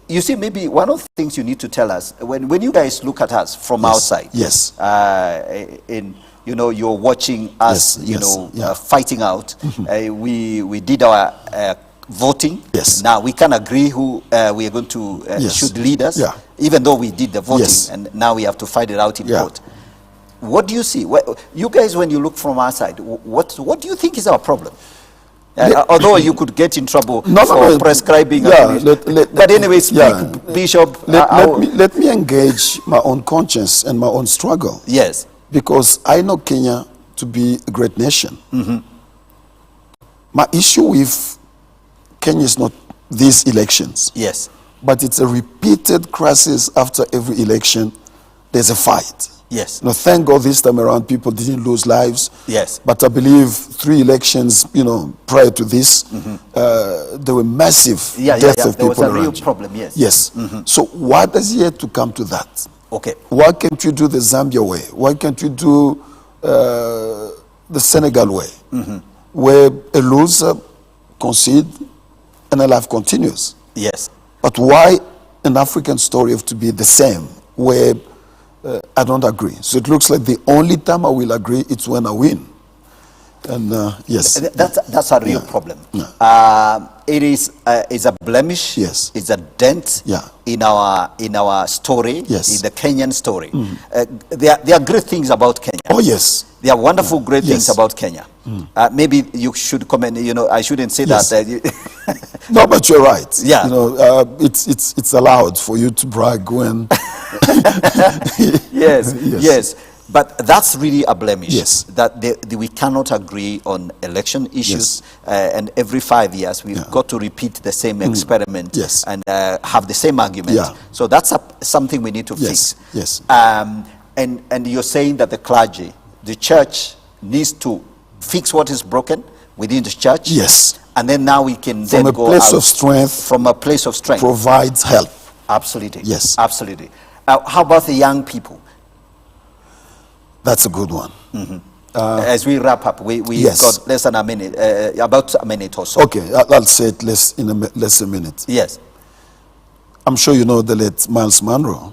[SPEAKER 2] you see, maybe one of the things you need to tell us, when you guys look at us from
[SPEAKER 3] Yes.
[SPEAKER 2] outside,
[SPEAKER 3] Yes.
[SPEAKER 2] you're watching us,
[SPEAKER 3] Yes, yes, yeah.
[SPEAKER 2] fighting out. We did our voting.
[SPEAKER 3] Yes.
[SPEAKER 2] Now we can agree who we are going to
[SPEAKER 3] Yes.
[SPEAKER 2] should lead us,
[SPEAKER 3] Yeah.
[SPEAKER 2] even though we did the voting,
[SPEAKER 3] Yes.
[SPEAKER 2] and now we have to fight it out in
[SPEAKER 3] Yeah.
[SPEAKER 2] court. What do you see? You guys, when you look from our side, what do you think is our problem? Although you could get in trouble for prescribing.
[SPEAKER 3] Yeah,
[SPEAKER 2] but anyway, speak,
[SPEAKER 3] yeah.
[SPEAKER 2] Bishop.
[SPEAKER 3] Let me engage my own conscience and my own struggle.
[SPEAKER 2] Yes.
[SPEAKER 3] Because I know Kenya to be a great nation. My issue with Kenya is not these elections.
[SPEAKER 2] Yes.
[SPEAKER 3] But it's a repeated crisis after every election. There's a fight.
[SPEAKER 2] Yes.
[SPEAKER 3] You know, thank God this time around people didn't lose lives.
[SPEAKER 2] Yes.
[SPEAKER 3] But I believe 3 elections, prior to this, there were massive deaths of
[SPEAKER 2] there
[SPEAKER 3] people
[SPEAKER 2] was a real
[SPEAKER 3] around.
[SPEAKER 2] problem, yes.
[SPEAKER 3] Yes. So what does yet to come to that?
[SPEAKER 2] Okay.
[SPEAKER 3] Why can't you do the Zambia way? Why can't you do the Senegal way? Where a loser concede and a life continues.
[SPEAKER 2] Yes.
[SPEAKER 3] But why an African story have to be the same, where I don't agree. So it looks like the only time I will agree is when I win. And yes.
[SPEAKER 2] That's a real problem. It is a blemish.
[SPEAKER 3] Yes.
[SPEAKER 2] It's a dent in our story,
[SPEAKER 3] Yes.
[SPEAKER 2] in the Kenyan story. There are great things about Kenya.
[SPEAKER 3] Oh, yes.
[SPEAKER 2] There are wonderful, great things
[SPEAKER 3] Yes.
[SPEAKER 2] about Kenya. Maybe you should comment. I shouldn't say
[SPEAKER 3] Yes.
[SPEAKER 2] that.
[SPEAKER 3] No, but you're right.
[SPEAKER 2] Yeah.
[SPEAKER 3] It's allowed for you to brag when.
[SPEAKER 2] Yes. But that's really a blemish.
[SPEAKER 3] Yes.
[SPEAKER 2] That we cannot agree on election issues, and every 5 years we've got to repeat the same experiment
[SPEAKER 3] Yes.
[SPEAKER 2] and have the same argument.
[SPEAKER 3] Yeah.
[SPEAKER 2] So that's something we need to
[SPEAKER 3] Yes.
[SPEAKER 2] fix.
[SPEAKER 3] Yes.
[SPEAKER 2] And you're saying that the clergy, the church, needs to fix what is broken within the church.
[SPEAKER 3] Yes.
[SPEAKER 2] And then now we can
[SPEAKER 3] From
[SPEAKER 2] then
[SPEAKER 3] a
[SPEAKER 2] go
[SPEAKER 3] place
[SPEAKER 2] out
[SPEAKER 3] of strength.
[SPEAKER 2] from a place of strength.
[SPEAKER 3] Provides help.
[SPEAKER 2] Absolutely.
[SPEAKER 3] Yes.
[SPEAKER 2] Absolutely. How about the young people?
[SPEAKER 3] That's a good one.
[SPEAKER 2] As we wrap up, we
[SPEAKER 3] Yes.
[SPEAKER 2] got less than a minute, about a minute or so.
[SPEAKER 3] Okay, I'll say it less a minute.
[SPEAKER 2] Yes.
[SPEAKER 3] I'm sure you know the late Miles Monroe.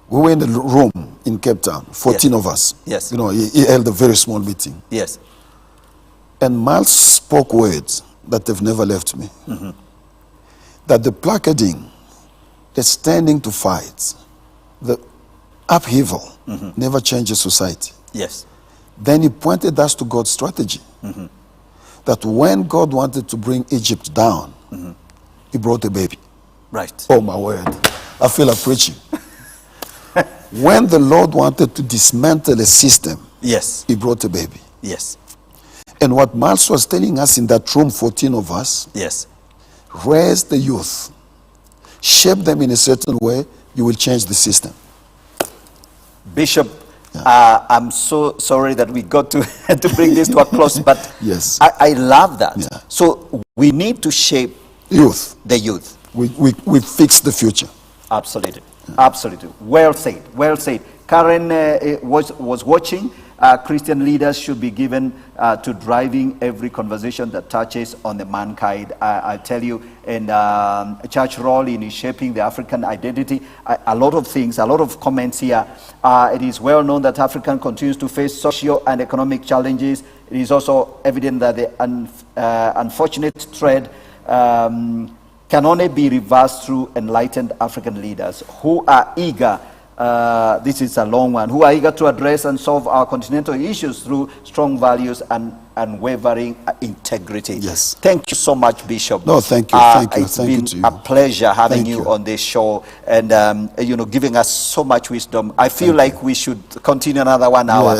[SPEAKER 3] We were in a room in Cape Town, 14 of us.
[SPEAKER 2] Yes.
[SPEAKER 3] He held a very small meeting.
[SPEAKER 2] Yes.
[SPEAKER 3] And Miles spoke words that have never left me. That the placarding, the standing to fight, the upheaval never changes society.
[SPEAKER 2] Yes.
[SPEAKER 3] Then he pointed us to God's strategy. That when God wanted to bring Egypt down, he brought a baby.
[SPEAKER 2] Right.
[SPEAKER 3] Oh my word. I feel like preaching. When the Lord wanted to dismantle a system,
[SPEAKER 2] Yes.
[SPEAKER 3] he brought a baby.
[SPEAKER 2] Yes.
[SPEAKER 3] And what Miles was telling us in that room, 14 of us,
[SPEAKER 2] Yes.
[SPEAKER 3] raise the youth, shape them in a certain way, you will change the system.
[SPEAKER 2] Bishop, I'm so sorry that we got to bring this to a close, but
[SPEAKER 3] Yes.
[SPEAKER 2] I love that.
[SPEAKER 3] Yeah.
[SPEAKER 2] So we need to shape
[SPEAKER 3] Youth,
[SPEAKER 2] the youth.
[SPEAKER 3] we fix the future.
[SPEAKER 2] Absolutely. Absolutely. Well said. Well said. Karen was watching. Christian leaders should be given to driving every conversation that touches on the mankind. I tell you, and church role in shaping the African identity, a lot of things, a lot of comments here. It is well known that Africa continues to face socio and economic challenges. It is also evident that the unfortunate trend can only be reversed through enlightened African leaders who are eager, this is a long one, who are eager to address and solve our continental issues through strong values and unwavering integrity.
[SPEAKER 3] Yes.
[SPEAKER 2] Thank you so much, Bishop.
[SPEAKER 3] No, thank you. Thank you.
[SPEAKER 2] It's
[SPEAKER 3] Thank
[SPEAKER 2] been
[SPEAKER 3] you to you.
[SPEAKER 2] a pleasure having
[SPEAKER 3] Thank
[SPEAKER 2] you
[SPEAKER 3] you.
[SPEAKER 2] on this show and giving us so much wisdom. I feel like we should continue another 1 hour,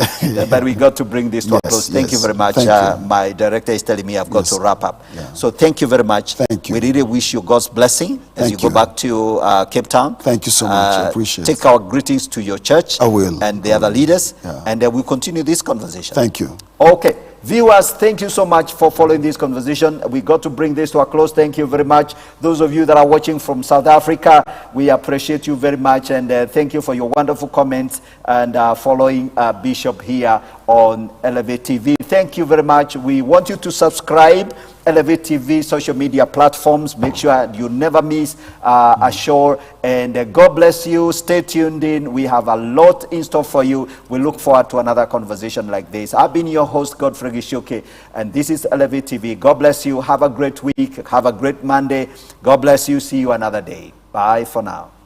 [SPEAKER 2] but we got to bring this to a close. Thank you very much. My director is telling me I've got to wrap up.
[SPEAKER 3] Yeah.
[SPEAKER 2] So thank you very much.
[SPEAKER 3] Thank you.
[SPEAKER 2] We really wish you God's blessing as you go back to Cape Town.
[SPEAKER 3] Thank you so much. I appreciate it.
[SPEAKER 2] Take our greetings to your church.
[SPEAKER 3] I will.
[SPEAKER 2] And the other leaders.
[SPEAKER 3] Yeah.
[SPEAKER 2] And we'll continue this conversation.
[SPEAKER 3] Thank you.
[SPEAKER 2] Okay. Viewers, thank you so much for following this conversation. We got to bring this to a close. Thank you very much. Those of you that are watching from South Africa, we appreciate you very much. And thank you for your wonderful comments and following Bishop here on Elevate TV. Thank you very much. We want you to subscribe Elevate TV social media platforms. Make sure you never miss a show. And God bless you. Stay tuned in. We have a lot in store for you. We look forward to another conversation like this. I've been your host, Godfrey Gishoke, and this is Elevate TV. God bless you. Have a great week. Have a great Monday. God bless you. See you another day. Bye for now.